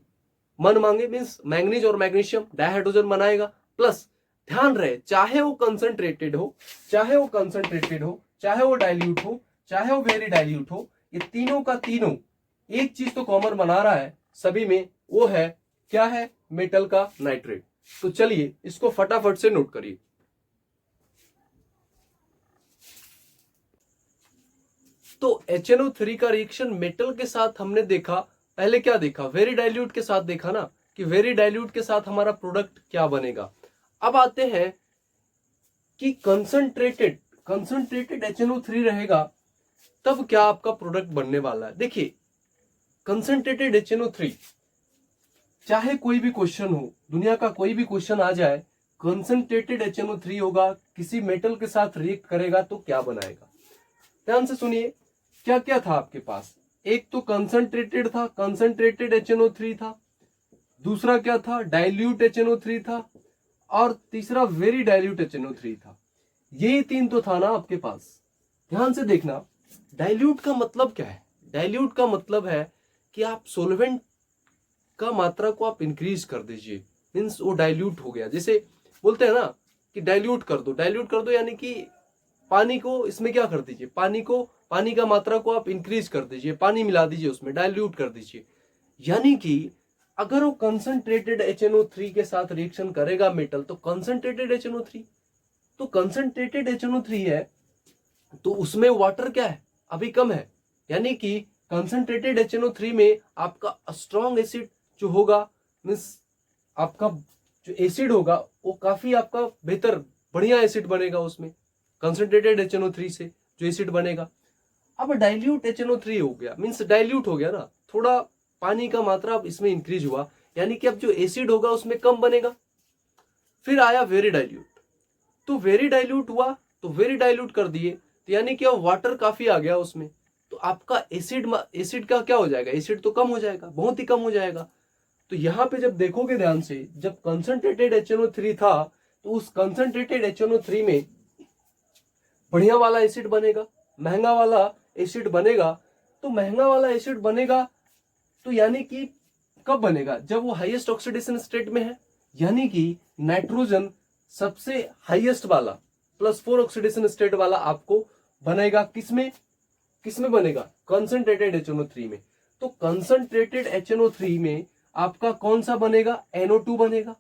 मन मांगे मींस मैंगनीज और मैग्नीशियम डाइहाइड्रोजन बनाएगा। प्लस ध्यान रहे, चाहे वो कंसंट्रेटेड हो, चाहे वो कंसंट्रेटेड हो, चाहे वो डाइल्यूट हो, चाहे वो वेरी डाइल्यूट हो, ये तीनों का तीनों एक चीज तो कॉमन बना रहा है सभी में, वो है क्या है, मेटल का नाइट्रेट। तो चलिए इसको फटाफट से नोट करिए। तो HNO3 का रिएक्शन मेटल के साथ हमने देखा, पहले क्या देखा, वेरी डाइल्यूट के साथ देखा ना, कि वेरी डाइल्यूट के साथ हमारा प्रोडक्ट क्या बनेगा। अब आते हैं कि कंसंट्रेटेड कंसंट्रेटेड HNO3 रहेगा तब क्या आपका प्रोडक्ट बनने वाला है। देखिए कंसंट्रेटेड HNO3, चाहे कोई भी क्वेश्चन हो, दुनिया का कोई भी क्वेश्चन आ जाए, कंसंट्रेटेड HNO3 होगा, किसी मेटल के साथ रिएक्ट करेगा तो क्या बनाएगा। ध्यान से सुनिए, क्या क्या था आपके पास, एक तो कंसंट्रेटेड था, कंसंट्रेटेड HNO3 था, दूसरा क्या था, डाइल्यूट HNO3 था, और तीसरा वेरी डाइल्यूट HNO3 था। यही तीन तो था ना आपके पास। ध्यान से देखना, डाइल्यूट का मतलब क्या है, डाइल्यूट का मतलब है कि आप सोलवेंट का मात्रा को आप इंक्रीज कर दीजिए, मीन्स वो डाइल्यूट हो गया। जैसे बोलते हैं ना कि डाइल्यूट कर दो, डाइल्यूट कर दो यानी कि पानी को इसमें क्या कर दीजिए, पानी का मात्रा को आप इंक्रीज कर दीजिए, पानी मिला दीजिए उसमें, डाइल्यूट कर दीजिए। यानी कि अगर वो कंसंट्रेटेड HNO3 के साथ रिएक्शन करेगा मेटल, तो कंसंट्रेटेड HNO3, तो कंसंट्रेटेड HNO3 है तो उसमें वाटर क्या है, अभी कम है। यानी कि कंसंट्रेटेड HNO3 में आपका स्ट्रॉन्ग एसिड जो होगा, मीन्स आपका जो एसिड होगा वो काफी आपका बेहतर बढ़िया एसिड बनेगा उसमें, कंसंट्रेटेड HNO3 से जो एसिड बनेगा। अब डाइल्यूट HNO3 हो गया, मीन्स डाइल्यूट हो गया ना, थोड़ा पानी का मात्रा अब इसमें इंक्रीज हुआ, यानी कि अब जो एसिड होगा उसमें कम बनेगा। फिर आया वेरी डाइल्यूट, तो वेरी डाइल्यूट हुआ तो वेरी डाइल्यूट कर दिए, तो यानी कि अब वाटर काफी आ गया उसमें, तो आपका एसिड का क्या हो जाएगा, एसिड तो कम हो जाएगा, बहुत ही कम हो जाएगा। तो यहां पे जब देखोगे ध्यान से, जब कंसंट्रेटेड HNO3 था तो उस कंसंट्रेटेड HNO3 में बढ़िया वाला एसिड बनेगा, महंगा वाला एसिड बनेगा। तो महंगा वाला एसिड बनेगा तो यानी कि कब बनेगा, जब वो हाईएस्ट ऑक्सीडेशन स्टेट में है, यानी कि नाइट्रोजन सबसे हाईएस्ट वाला +4 ऑक्सीडेशन स्टेट वाला आपको बनेगा, किसमें किसमें बनेगा, कंसंट्रेटेड HNO3 में। तो कंसंट्रेटेड HNO3 में आपका कौन सा बनेगा, NO2 बनेगा।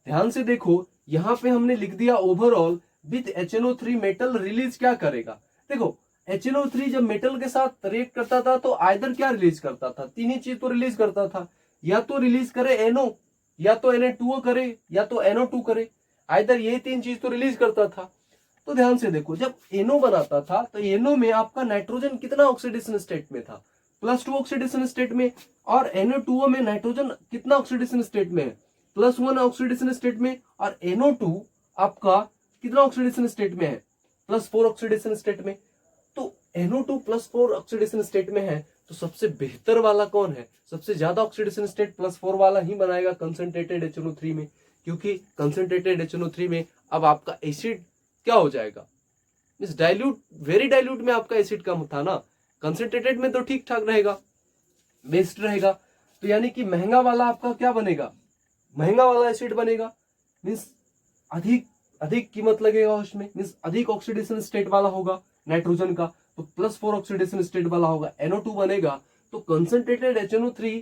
ध्यान से देखो, यहां पे हमने लिख दिया overall with HNO3 metal release क्या करेगा। देखो HNO3 जब मेटल के साथ रिएक्ट करता था तो आइदर क्या रिलीज करता था, तीन ही चीज तो रिलीज करता था, या तो रिलीज करे NO, या तो Na2O करे, या तो NO2 करे, आइदर ये तीन चीज तो रिलीज करता था। तो ध्यान से देखो, जब NO बनाता था तो NO में आपका नाइट्रोजन कितना ऑक्सीडेशन स्टेट में था, +2 ऑक्सीडेशन स्टेट में, और Na2O में नाइट्रोजन कितना ऑक्सीडेशन स्टेट में है, +1 ऑक्सीडेशन स्टेट में, और NO2 आपका कितना ऑक्सीडेशन स्टेट में है, +4 ऑक्सीडेशन स्टेट में। तो NO2 +4 ऑक्सीडेशन स्टेट में है, तो सबसे बेहतर वाला कौन है, सबसे ज्यादा ऑक्सीडेशन स्टेट +4 वाला ही बनाएगा कंसंट्रेटेड HNO3 में, क्योंकि कंसंट्रेटेड HNO3 में अब आपका एसिड क्या हो जाएगा, मींस डाइल्यूट, वेरी डाइल्यूट में आपका एसिड कम था ना, कंसंट्रेटेड में तो ठीक ठाक रहेगा, बेस्ट रहेगा। तो यानी कि महंगा वाला आपका क्या बनेगा, महंगा वाला एसिड बनेगा, मींस अधिक अधिक कीमत लगेगा उसमें, मींस अधिक ऑक्सीडेशन स्टेट वाला होगा नाइट्रोजन का, तो +4 ऑक्सीडेशन स्टेट वाला होगा, NO2 बनेगा। तो कंसंट्रेटेड HNO3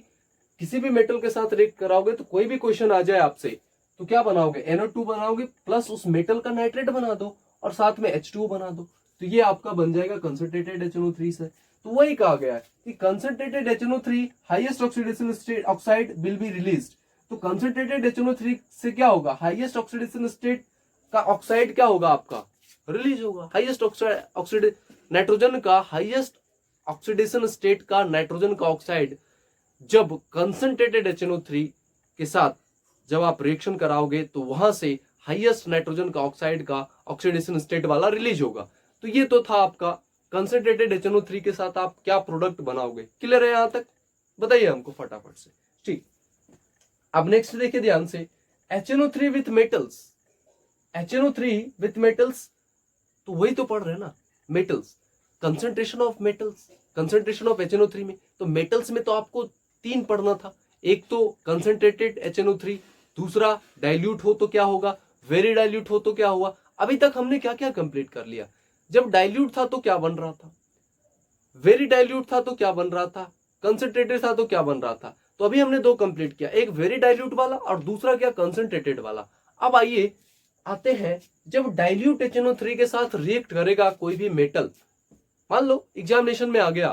किसी भी मेटल के साथ रिएक्ट कराओगे तो कोई भी क्वेश्चन आ जाए आपसे तो क्या बनाओगे, NO2 बनाओगे प्लस उस मेटल का नाइट्रेट बना दो और साथ में H2O बना दो, तो ये आपका बन जाएगा कंसंट्रेटेड HNO3 से। तो वही कहा गया है कि concentrated HNO3 highest oxidation state oxide will be released. तो कंसंट्रेटेड HNO3 से क्या होगा, हाईएस्ट ऑक्सीडेशन स्टेट का ऑक्साइड क्या होगा आपका, रिलीज होगा। हाईएस्ट ऑक्सीड नाइट्रोजन का हाईएस्ट ऑक्सीडेशन स्टेट का नाइट्रोजन का ऑक्साइड जब कंसंट्रेटेड HNO3 के साथ जब आप रिएक्शन कराओगे तो वहां से हाईएस्ट नाइट्रोजन का ऑक्साइड का ऑक्सीडेशन स्टेट वाला रिलीज होगा। तो ये तो था आपका कंसंट्रेटेड HNO3 के साथ आप क्या प्रोडक्ट बनाओगे। क्लियर है यहां तक, बताइए हमको फटाफट से। ठीक, अब नेक्स्ट देखिए ध्यान से, HNO3 with metals. HNO3 with metals, तो वही तो पढ़ रहे हैं ना, metals, concentration of metals, concentration of HNO3 में। तो मेटल्स में तो आपको 3 पढ़ना था, एक तो कंसंट्रेटेड HNO3, दूसरा डाइल्यूट हो तो क्या होगा, वेरी डाइल्यूट हो तो क्या हुआ। अभी तक हमने क्या क्या कंप्लीट कर लिया, जब डाइल्यूट था तो क्या बन रहा था, वेरी डाइल्यूट था तो क्या बन रहा था, कंसंट्रेटेड था तो क्या बन रहा था। तो अभी हमने 2 कंप्लीट किया, एक वेरी डाइल्यूट वाला और दूसरा क्या, कंसंट्रेटेड वाला। अब आइए आते हैं, जब डाइल्यूट HNO3 के साथ रिएक्ट करेगा कोई भी मेटल, मान लो एग्जामिनेशन में आ गया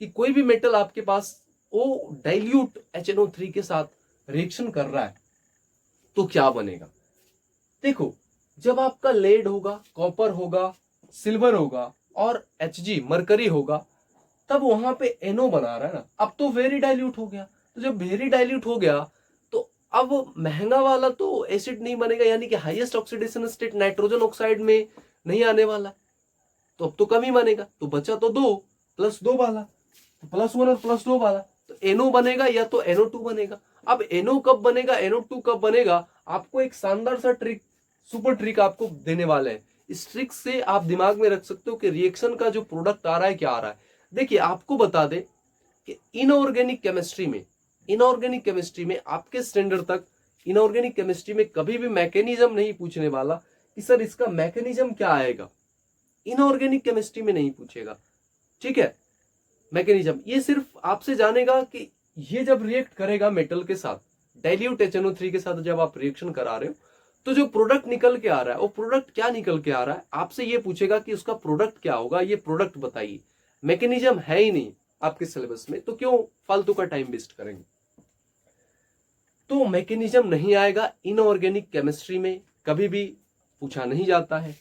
कि कोई भी मेटल आपके पास वो डाइल्यूट HNO3 के साथ रिएक्शन कर रहा है तो क्या बनेगा। देखो, जब आपका लेड होगा, कॉपर होगा, सिल्वर होगा और Hg मरकरी होगा, तब वहां पे NO बना रहा है ना। अब तो वेरी डाइल्यूट हो गया, तो जब वेरी डाइल्यूट हो गया तो अब महंगा वाला तो एसिड नहीं बनेगा, यानी कि highest oxidation state nitrogen oxide में नहीं आने वाला, तो अब तो कम ही बनेगा। तो बचा तो 2 + 2 वाला, तो +1 और +2 वाला, तो NO बनेगा या तो NO2 बनेगा। अब NO कब बनेगा, NO2 कब बनेगा, आपको एक शानदार सा ट्रिक, सुपर ट्रिक आपको देने वाले हैं। इस ट्रिक से आप दिमाग में रख सकते हो कि रिएक्शन का जो प्रोडक्ट आ रहा है क्या आ रहा है। देखिए, आपको बता दे कि इनऑर्गेनिक केमिस्ट्री में आपके स्टैंडर्ड तक इनऑर्गेनिक केमिस्ट्री में कभी भी मैकेनिज्म नहीं पूछने वाला कि सर इसका मैकेनिज्म क्या आएगा, इनऑर्गेनिक केमिस्ट्री में नहीं पूछेगा। ठीक है, मैकेनिज्म ये सिर्फ आपसे जानेगा कि ये जब रिएक्ट करेगा मेटल के साथ, डाइल्यूट HNO3 के साथ जब आप रिएक्शन करा रहे हो, तो जो प्रोडक्ट निकल के आ रहा है वो प्रोडक्ट क्या निकल के आ रहा है, आपसे ये पूछेगा कि उसका प्रोडक्ट क्या होगा, ये प्रोडक्ट बताइए। मैकेनिज्म है ही नहीं आपके सिलेबस में, तो क्यों फालतू का टाइम वेस्ट करेंगे। तो मैकेनिज्म नहीं आएगा, इनऑर्गेनिक केमिस्ट्री में कभी भी पूछा नहीं जाता है।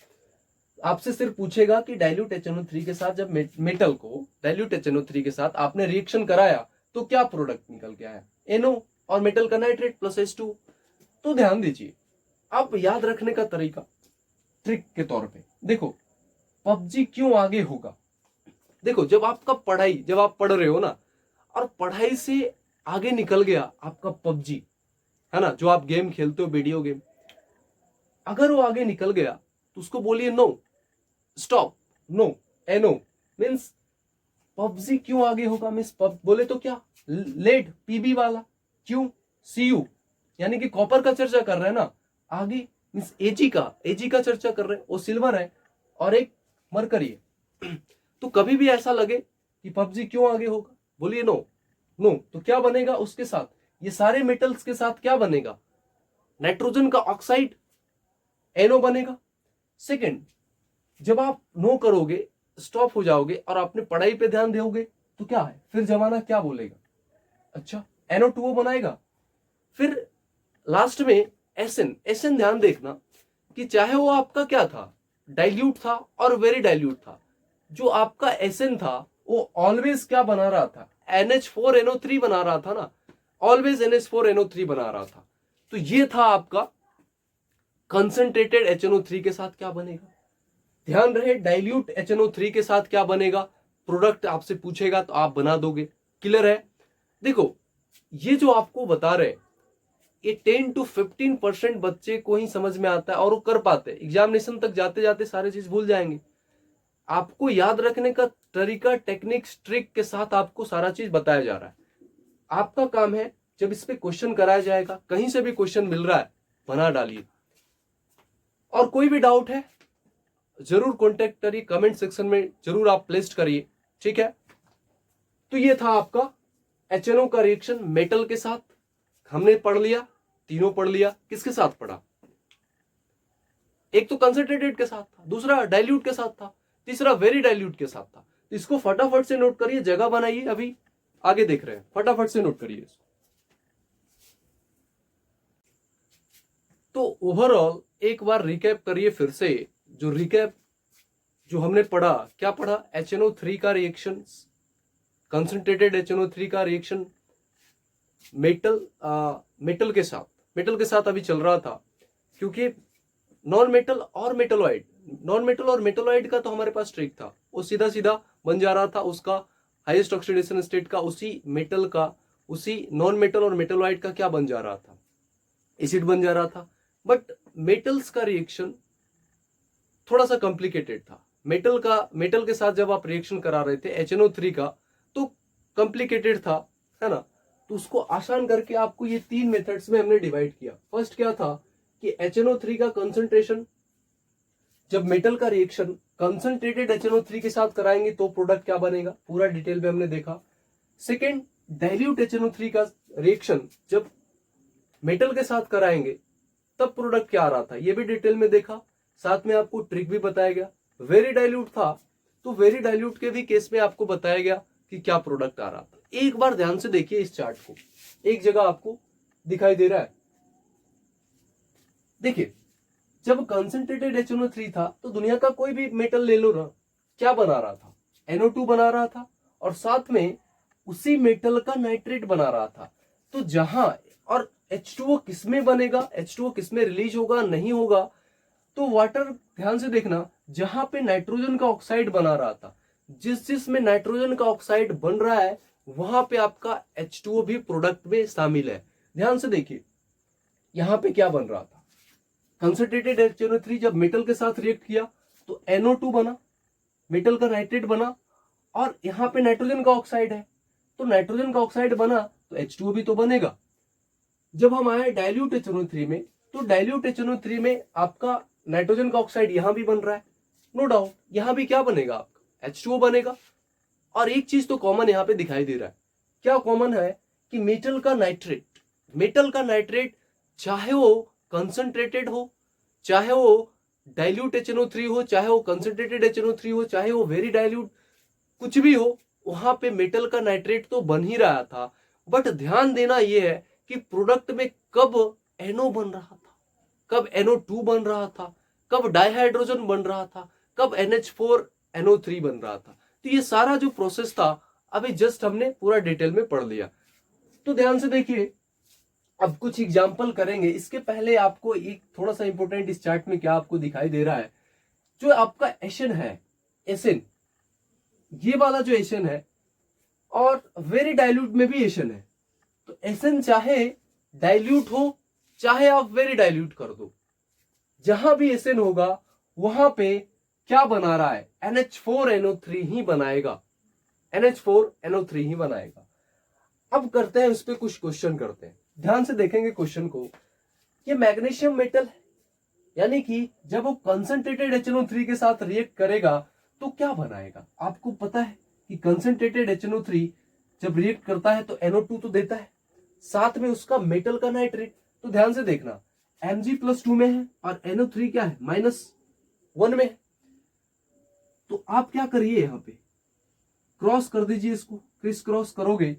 आपसे सिर्फ पूछेगा कि डाइल्यूट HNO3 के साथ जब मेटल को डाइल्यूट HNO3 के साथ आपने रिएक्शन कराया तो क्या प्रोडक्ट निकल के आया, NO और मेटल का नाइट्रेट प्लस H2। तो ध्यान दीजिए, अब याद रखने का तरीका ट्रिक के तौर पे देखो, PUBG क्यों आगे होगा। देखो, जब आप पढ़ रहे हो ना, और पढ़ाई से आगे निकल गया आपका PUBG, है ना, जो आप गेम खेलते हो वीडियो गेम, अगर वो आगे निकल गया तो उसको बोलिए no, stop, no, NO means PUBG क्यों आगे होगा, मीन्स बोले तो क्या, लेड PB वाला, क्यों CU यानी कि कॉपर का चर्चा कर रहे हैं ना, आगे मीन्स AG का चर्चा कर रहे हैं, वो सिल्वर है और एक मरकरी है। तो कभी भी ऐसा लगे कि PUBG क्यों आगे होगा, बोलिए नो, तो क्या बनेगा उसके साथ, ये सारे मेटल्स के साथ क्या बनेगा, नाइट्रोजन का ऑक्साइड NO बनेगा। सेकंड, जब आप नो करोगे, स्टॉप हो जाओगे और अपने पढ़ाई पे ध्यान दोगे तो क्या है, फिर जमाना क्या बोलेगा, अच्छा NO2O बनाएगा। फिर लास्ट में SN ध्यान देखना कि चाहे वो आपका क्या था, डाइल्यूट था और वेरी डाइल्यूट था, जो आपका SN था वो ऑलवेज क्या बना रहा था, NH4NO3 बना रहा था ना, ऑलवेज NH4NO3 बना रहा था। तो ये था आपका कंसंट्रेटेड HNO3 के साथ क्या बनेगा। ध्यान रहे, डाइल्यूट HNO3 के साथ क्या बनेगा, प्रोडक्ट आपसे पूछेगा तो आप बना दोगे। क्लियर है। देखो, ये जो आपको बता रहे, ये 10 to 15% बच्चे को ही समझ में आता है और वो कर पाते हैं, एग्जामिनेशन तक जाते जाते सारी चीज भूल जाएंगे। आपको याद रखने का तरीका, टेक्निक्स, ट्रिक के साथ आपको सारा चीज बताया जा रहा है। आपका काम है, जब इस पे क्वेश्चन कराया जाएगा, कहीं से भी क्वेश्चन मिल रहा है, बना डालिए। और कोई भी डाउट है जरूर कॉन्टेक्ट करिए, कमेंट सेक्शन में जरूर आप प्लेस्ट करिए। ठीक है, तो ये था आपका HNO का रिएक्शन मेटल के साथ हमने पढ़ लिया, तीनों पढ़ लिया। किसके साथ पढ़ा? एक तो कंसंट्रेटेड के साथ था, दूसरा डाइल्यूट के साथ था, तीसरा वेरी डाइल्यूट के साथ था। तो इसको फटाफट से नोट करिए, जगह बनाइए, अभी आगे देख रहे हैं, फटाफट से नोट करिए इसको। तो ओवरऑल एक बार रिकैप करिए फिर से, जो हमने पढ़ा, क्या पढ़ा? HNO3 का रिएक्शन, कंसंट्रेटेड HNO3 का रिएक्शन मेटल के साथ अभी चल रहा था, क्योंकि नॉन मेटल और मेटलॉइड का तो हमारे पास ट्रिक था, वो सीधा सीधा बन जा रहा था उसका हाईएस्ट ऑक्सीडेशन स्टेट का, उसी मेटल का, उसी नॉन मेटल और मेटलॉइड का क्या बन जा रहा था? एसिड बन जा रहा था। बट मेटल्स का रिएक्शन थोड़ा सा कॉम्प्लिकेटेड था। मेटल के साथ जब आप रिएक्शन करा रहे थे HNO3 का, तो कॉम्प्लिकेटेड था, है ना। तो उसको आसान करके आपको ये 3 मेथड्स में हमने डिवाइड किया। फर्स्ट क्या था कि HNO3 का कंसंट्रेशन, जब मेटल का रिएक्शन कंसंट्रेटेड HNO3 के साथ कराएंगे तो प्रोडक्ट क्या बनेगा, पूरा डिटेल में हमने देखा। सेकेंड, डाइल्यूट HNO3 का रिएक्शन जब मेटल के साथ कराएंगे तब प्रोडक्ट क्या आ रहा था, ये भी डिटेल में देखा, साथ में आपको ट्रिक भी बताया गया। वेरी डाइल्यूट था तो वेरी डाइल्यूट के भी केस में आपको बताया गया कि क्या प्रोडक्ट आ रहा था। एक बार ध्यान से देखिए इस चार्ट को, एक जगह आपको दिखाई दे रहा है, देखिए जब कंसंट्रेटेड HNO3 था तो दुनिया का कोई भी मेटल ले लो ना, क्या बना रहा था? NO2 बना रहा था, और साथ में उसी मेटल का नाइट्रेट बना रहा था। तो जहां, और H2O किसमें बनेगा, H2O किसमें रिलीज होगा, नहीं होगा, तो वाटर, ध्यान से देखना, जहां पे नाइट्रोजन का ऑक्साइड बना रहा था, जिसमें नाइट्रोजन का ऑक्साइड बन रहा है वहां पे आपका H2O भी प्रोडक्ट में शामिल है। ध्यान से देखिए यहां पे क्या बन रहा था, कंसंट्रेटेड HNO3 जब मेटल के साथ रिएक्ट किया तो NO2 बना, मेटल का नाइट्रेट बना, और यहां पे नाइट्रोजन का ऑक्साइड है, तो नाइट्रोजन का ऑक्साइड बना तो H2O भी तो बनेगा। जब हम आए डाइल्यूट HNO3 में, तो डाइल्यूट HNO3 में आपका नाइट्रोजन का ऑक्साइड यहां भी बन रहा है, नो डाउट, यहां भी क्या बनेगा आपका, H2O बनेगा। और एक चीज तो कॉमन यहां पे दिखाई दे रहा है, क्या कॉमन है कि मेटल का नाइट्रेट चाहे वो कंसंट्रेटेड हो, चाहे वो डाइल्यूट HNO3 हो, चाहे वो कंसंट्रेटेड HNO3 हो, चाहे वो वेरी डाइल्यूट कुछ भी हो, वहां पे मेटल का नाइट्रेट तो बन ही रहा था। बट ध्यान देना यह है कि प्रोडक्ट में कब NO बन रहा था, कब NO2 बन रहा था, कब डाइहाइड्रोजन बन रहा था, कब NH4NO3 बन रहा था। तो ये सारा जो प्रोसेस था अभी जस्ट हमने पूरा डिटेल में पढ़ लिया। तो ध्यान से देखिए, अब कुछ एग्जाम्पल करेंगे। इसके पहले आपको एक थोड़ा सा इंपॉर्टेंट, इस चार्ट में क्या आपको दिखाई दे रहा है, जो आपका एशन है, एशन, ये वाला जो एशन है, और वेरी डाइल्यूट में भी एशन है। तो एशन चाहे डाइल्यूट हो, चाहे आप वेरी डाइल्यूट कर दो, जहां भी एशन होगा वहां पे क्या बना रहा है, NH4NO3 ही बनाएगा, NH4NO3 ही बनाएगा। अब करते हैं उस पर कुछ क्वेश्चन करते हैं, ध्यान से देखेंगे क्वेश्चन को। ये मैग्नीशियम मेटल है, यानी कि जब वो कंसंट्रेटेड HNO3 के साथ रिएक्ट करेगा तो क्या बनाएगा। आपको पता है कि कंसंट्रेटेड HNO3 जब रिएक्ट करता है तो NO2 तो देता है, साथ में उसका मेटल का नाइट्रेट। तो ध्यान से देखना, Mg+2 में है और NO3 क्या है, -1 में है। तो आप क्या करिए, यहां पे क्रॉस कर दीजिए, इसको क्रिस क्रॉस करोगे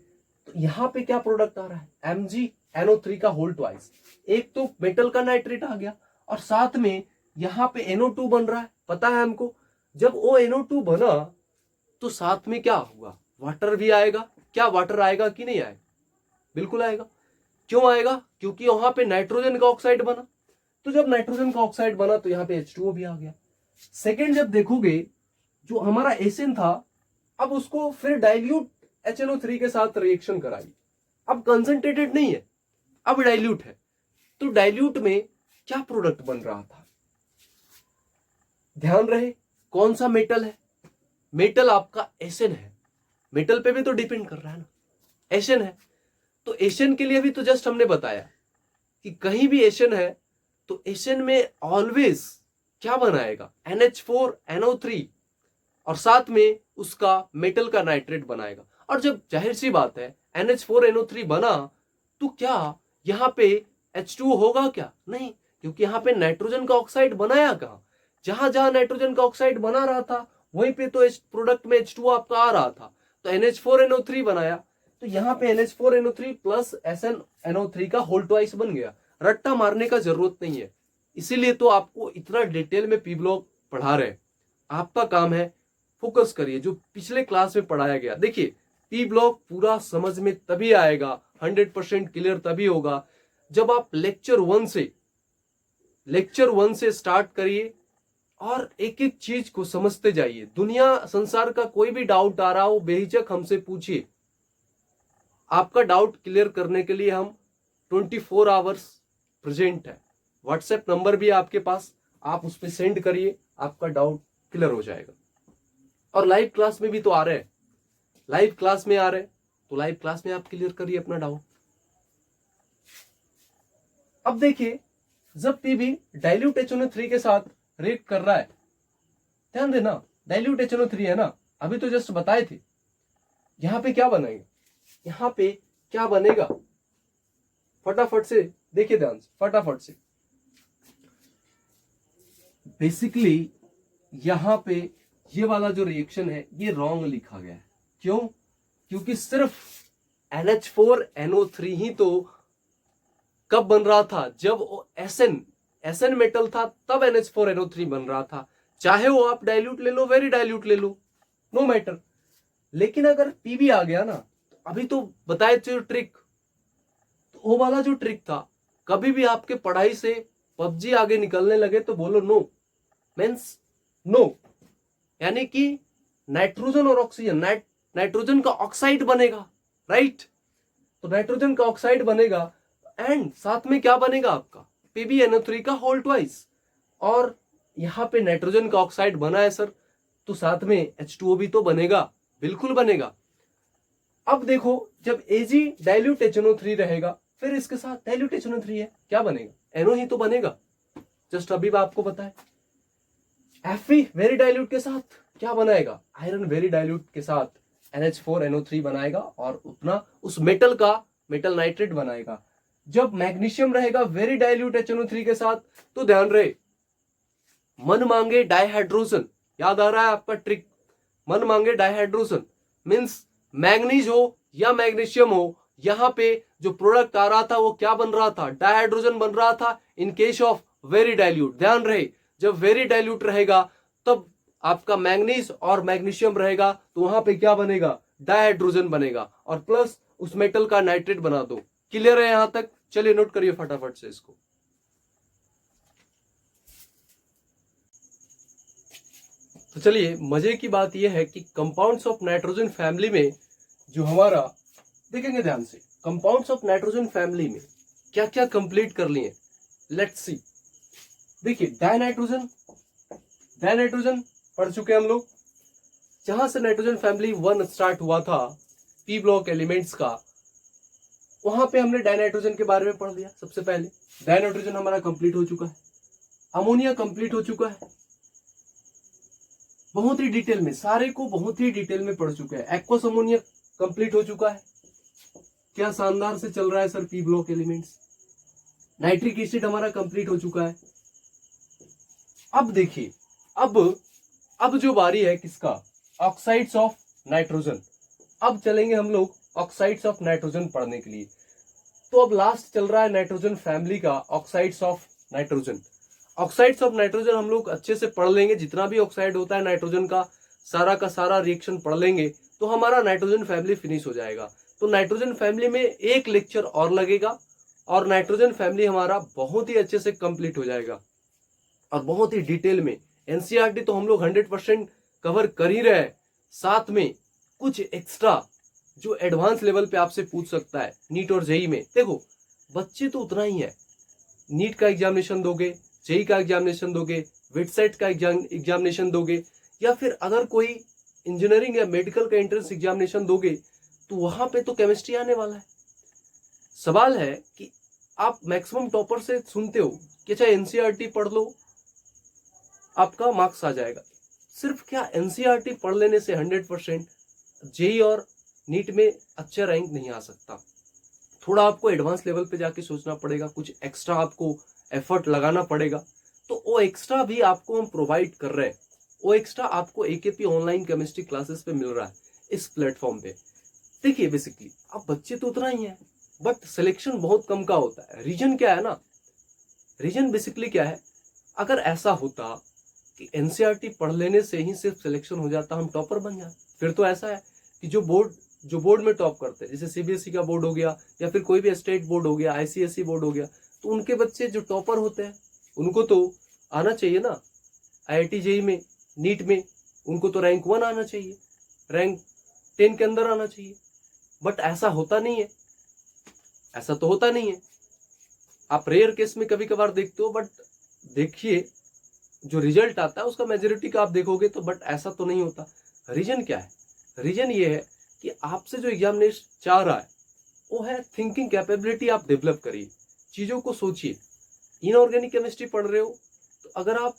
तो यहां पे क्या प्रोडक्ट आ रहा है, MgNO3 का होल ट्वाइस। एक तो मेटल का नाइट्रेट आ गया और साथ में यहां पे NO2 बन रहा है। पता है हमको, जब वो NO2 बना तो साथ में क्या होगा, वाटर भी आएगा। क्या वाटर आएगा कि नहीं आएगा, बिल्कुल आएगा। क्यों आएगा, क्योंकि वहां पे नाइट्रोजन का ऑक्साइड बना। तो जब नाइट्रोजन का ऑक्साइड बना तो यहां पे H2O भी आ गया। सेकेंड, जब देखोगे जो हमारा एसिन था, अब उसको फिर डाइल्यूट HNO3 के साथ रिएक्शन कराई। अब कंसंट्रेटेड नहीं है, अब डाइल्यूट है। तो डाइल्यूट में क्या प्रोडक्ट बन रहा था, ध्यान रहे कौन सा मेटल है, मेटल आपका एसिन है। मेटल पे भी तो डिपेंड कर रहा है ना, एसिन है। तो एशियन के लिए भी तो जस्ट हमने बताया कि कहीं भी एशियन है तो एशियन में ऑलवेज क्या बनाएगा, NH4NO3, और साथ में उसका मेटल का नाइट्रेट बनाएगा। और जब जाहिर सी बात है NH4NO3 बना तो क्या यहाँ पे H2O होगा क्या? नहीं, क्योंकि यहाँ पे नाइट्रोजन का ऑक्साइड बनाया कहाँ? जहां जहां नाइट्रोजन का ऑक्साइड बना रहा था वहीं पे तो इस प्रोडक्ट में H2O आपका आ रहा था, तो NH4NO3 बनाया, तो यहाँ पे NH4NO3 प्लस SnNO3 का होल ट्वाइस बन गया। रट्टा मारने का जरूरत नहीं है, इसीलिए तो आपको इतना डिटेल में पी ब्लॉक पढ़ा रहे। आपका काम है फोकस करिए जो पिछले क्लास में पढ़ाया गया। देखिए पी ब्लॉक पूरा समझ में तभी आएगा, 100% क्लियर तभी होगा जब आप लेक्चर वन से स्टार्ट करिए और एक एक चीज को समझते जाइए। दुनिया संसार का कोई भी डाउट आ रहा हो बेहिचक हमसे पूछिए। आपका डाउट क्लियर करने के लिए हम 24 आवर्स प्रेजेंट है। व्हाट्सएप नंबर भी है आपके पास, आप उस पर सेंड करिए, आपका डाउट क्लियर हो जाएगा। और लाइव क्लास में भी तो आ रहे हैं, लाइव क्लास में आ रहे हैं तो लाइव क्लास में आप क्लियर करिए अपना डाउट। अब देखिए जब पीबी डाइल्यूट HNO3 के साथ रिएक्ट कर रहा है, ध्यान देना डाइल्यूट HNO3 है ना, अभी तो जस्ट बताए थे। यहां पे क्या बनेगा, यहां पे क्या बनेगा, फटाफट से देखिए ध्यान से, फटाफट से। बेसिकली यहां पे ये वाला जो रिएक्शन है ये रॉन्ग लिखा गया है। क्यों? क्योंकि सिर्फ NH4NO3 ही तो कब बन रहा था, जब SN मेटल था तब NH4NO3 बन रहा था। चाहे वो आप डाइल्यूट ले लो, वेरी डाइल्यूट ले लो, नो मैटर। लेकिन अगर पीबी आ गया ना, तो अभी तो बताए थे ट्रिक, तो वो वाला जो ट्रिक था, कभी भी आपके पढ़ाई से पबजी आगे निकलने लगे तो बोलो नो, मीन्स नो, यानी कि नाइट्रोजन और ऑक्सीजन, नाइट्रोजन का ऑक्साइड बनेगा, राइट? तो नाइट्रोजन का ऑक्साइड बनेगा एंड साथ में क्या बनेगा आपका PbNO3 का होल ट्वाइस। और यहां पे नाइट्रोजन का ऑक्साइड बना है सर, तो साथ में H2O भी तो बनेगा, बिल्कुल बनेगा। अब देखो जब Ag डाइल्यूट HNO3 रहेगा, फिर इसके साथ डाइल्यूट HNO3 है, क्या बनेगा? NO ही तो बनेगा, जस्ट अभी आपको बताया। Fe वेरी डाइल्यूट के साथ क्या बनाएगा? आयरन वेरी डाइल्यूट के साथ NH4NO3 बनाएगा और उतना उस मेटल का मेटल नाइट्रेट बनाएगा। जब मैग्नीशियम रहेगा वेरी डाइल्यूट HNO3 के साथ, तो ध्यान रहे मन मांगे डाइहाइड्रोजन, याद आ रहा है आपका ट्रिक? मन मांगे डाइहाइड्रोजन मींस मैग्नीज हो या मैग्नीशियम हो, यहां पे जो प्रोडक्ट आ रहा था वो क्या बन रहा था? डाइहाइड्रोजन बन रहा था in case of very dilute. ध्यान रहे जब वेरी डाइल्यूट रहेगा तब आपका मैग्नीज और मैग्नीशियम रहेगा, तो वहां पे क्या बनेगा? डाइहाइड्रोजन बनेगा और प्लस उस मेटल का नाइट्रेट बना दो। क्लियर है यहां तक? चलिए नोट करिए फटाफट से इसको। तो चलिए मजे की बात यह है कि कंपाउंड्स ऑफ नाइट्रोजन फैमिली में जो हमारा देखेंगे ध्यान से, कंपाउंड्स ऑफ नाइट्रोजन फैमिली में क्या क्या कंप्लीट कर लिए, लेट्स सी। देखिए डाइनाइट्रोजन पढ़ चुके हम लोग। जहां से नाइट्रोजन फैमिली 1 स्टार्ट हुआ था पी ब्लॉक एलिमेंट्स का, वहां पे हमने डाइनाइट्रोजन के बारे में पढ़ लिया। सबसे पहले डाइनाइट्रोजन हमारा कंप्लीट हो चुका है, अमोनिया कंप्लीट हो चुका है, बहुत ही डिटेल में, सारे को बहुत ही डिटेल में पढ़ चुके हैं। एक्वस अमोनिया कंप्लीट हो चुका है, क्या शानदार से चल रहा है sir P block elements. Nitric acid हमारा कंप्लीट हो चुका है। अब देखिए अब जो बारी है किसका? Oxides of nitrogen. अब चलेंगे हम लोग ऑक्साइड्स ऑफ नाइट्रोजन पढ़ने के लिए। तो अब लास्ट चल रहा है नाइट्रोजन फैमिली का oxides of nitrogen. Oxides of nitrogen हम लोग अच्छे से पढ़ लेंगे, जितना भी ऑक्साइड होता है नाइट्रोजन का सारा रिएक्शन पढ़ लेंगे तो हमारा नाइट्रोजन फैमिली फिनिश हो जाएगा। तो नाइट्रोजन फैमिली में एक लेक्चर और लगेगा और नाइट्रोजन फैमिली हमारा बहुत ही अच्छे से कंप्लीट हो जाएगा और बहुत ही डिटेल में। एनसीईआरटी तो हम लोग 100% कवर कर ही रहे हैं, साथ में कुछ एक्स्ट्रा जो एडवांस लेवल पे आपसे पूछ सकता है नीट और जेई में। देखो बच्चे तो उतना ही है, नीट का एग्जामिनेशन दोगे, जेई का एग्जामिनेशन दोगे, वेटसेट का एग्जामिनेशन दोगे, या फिर अगर कोई इंजीनियरिंग या मेडिकल का एंट्रेंस एग्जामिनेशन दोगे, तो वहां पे तो केमिस्ट्री आने वाला है। सवाल है कि आप मैक्सिमम टॉपर से सुनते हो कि चाहे एनसीईआरटी पढ़ लो आपका मार्क्स आ जाएगा। सिर्फ क्या एनसीईआरटी पढ़ लेने से 100% जेई और नीट में अच्छा रैंक नहीं आ सकता। थोड़ा आपको एडवांस लेवल पे जाके सोचना पड़ेगा, कुछ एक्स्ट्रा आपको एफर्ट लगाना पड़ेगा। तो वो एक्स्ट्रा भी आपको हम प्रोवाइड कर रहे हैं। वो एक्स्ट्रा आपको एकेपी ऑनलाइन केमिस्ट्री क्लासेस पे मिल रहा है इस प्लेटफॉर्म पे। देखिए बेसिकली अब बच्चे तो उतना ही है, बट सिलेक्शन बहुत कम का होता है। रीजन क्या है ना, रीजन बेसिकली क्या है, अगर ऐसा होता कि एनसीईआरटी पढ़ लेने से ही सिर्फ सिलेक्शन हो जाता, हम टॉपर बन जाते, फिर तो ऐसा है कि जो बोर्ड में टॉप करते हैं, जैसे सीबीएसई का बोर्ड हो गया या फिर कोई भी स्टेट बोर्ड हो गया, आईसीएसई बोर्ड हो गया, तो उनके बच्चे जो टॉपर होते हैं उनको तो आना चाहिए ना आईआईटी जेईई में, नीट में, उनको तो रैंक 1 आना चाहिए, रैंक 10 के अंदर आना चाहिए। बट ऐसा होता नहीं है, ऐसा तो होता नहीं है। आप रेयर केस में कभी कभार देखते हो, बट देखिए जो रिजल्ट आता है उसका मेजोरिटी का आप देखोगे तो, बट ऐसा तो नहीं होता। रीजन क्या है, रीजन ये है कि आपसे जो एग्जामिनेशन चाह रहा है वो है थिंकिंग कैपेबिलिटी आप डेवलप करिए, चीजों को सोचिए। इनऑर्गेनिक केमिस्ट्री पढ़ रहे हो तो अगर आप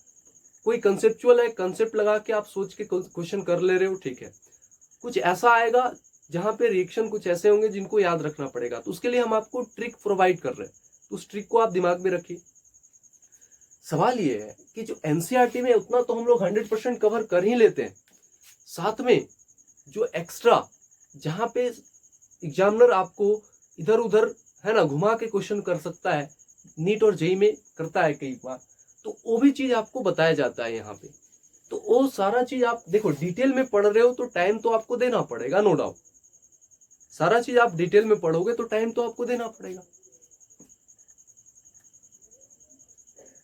कोई कंसेप्चुअल है, कंसेप्ट लगा के आप सोच के क्वेश्चन कर ले रहे हो, ठीक है, कुछ ऐसा आएगा जहां पे रिएक्शन कुछ ऐसे होंगे जिनको याद रखना पड़ेगा, तो उसके लिए हम आपको ट्रिक प्रोवाइड कर रहे हैं, तो उस ट्रिक को आप दिमाग में रखिए। सवाल ये है कि जो एनसीईआरटी में उतना तो हम लोग 100% कवर कर ही लेते हैं, साथ में जो एक्स्ट्रा जहां पे एग्जामिनर आपको इधर उधर है ना घुमा के क्वेश्चन कर सकता है, नीट और जेईई में करता है कई बार, तो वो भी चीज आपको बताया जाता है यहाँ पे। तो वो सारा चीज आप देखो, डिटेल में पढ़ रहे हो तो टाइम तो आपको देना पड़ेगा, नो डाउट। सारा चीज आप डिटेल में पढ़ोगे तो टाइम तो आपको देना पड़ेगा।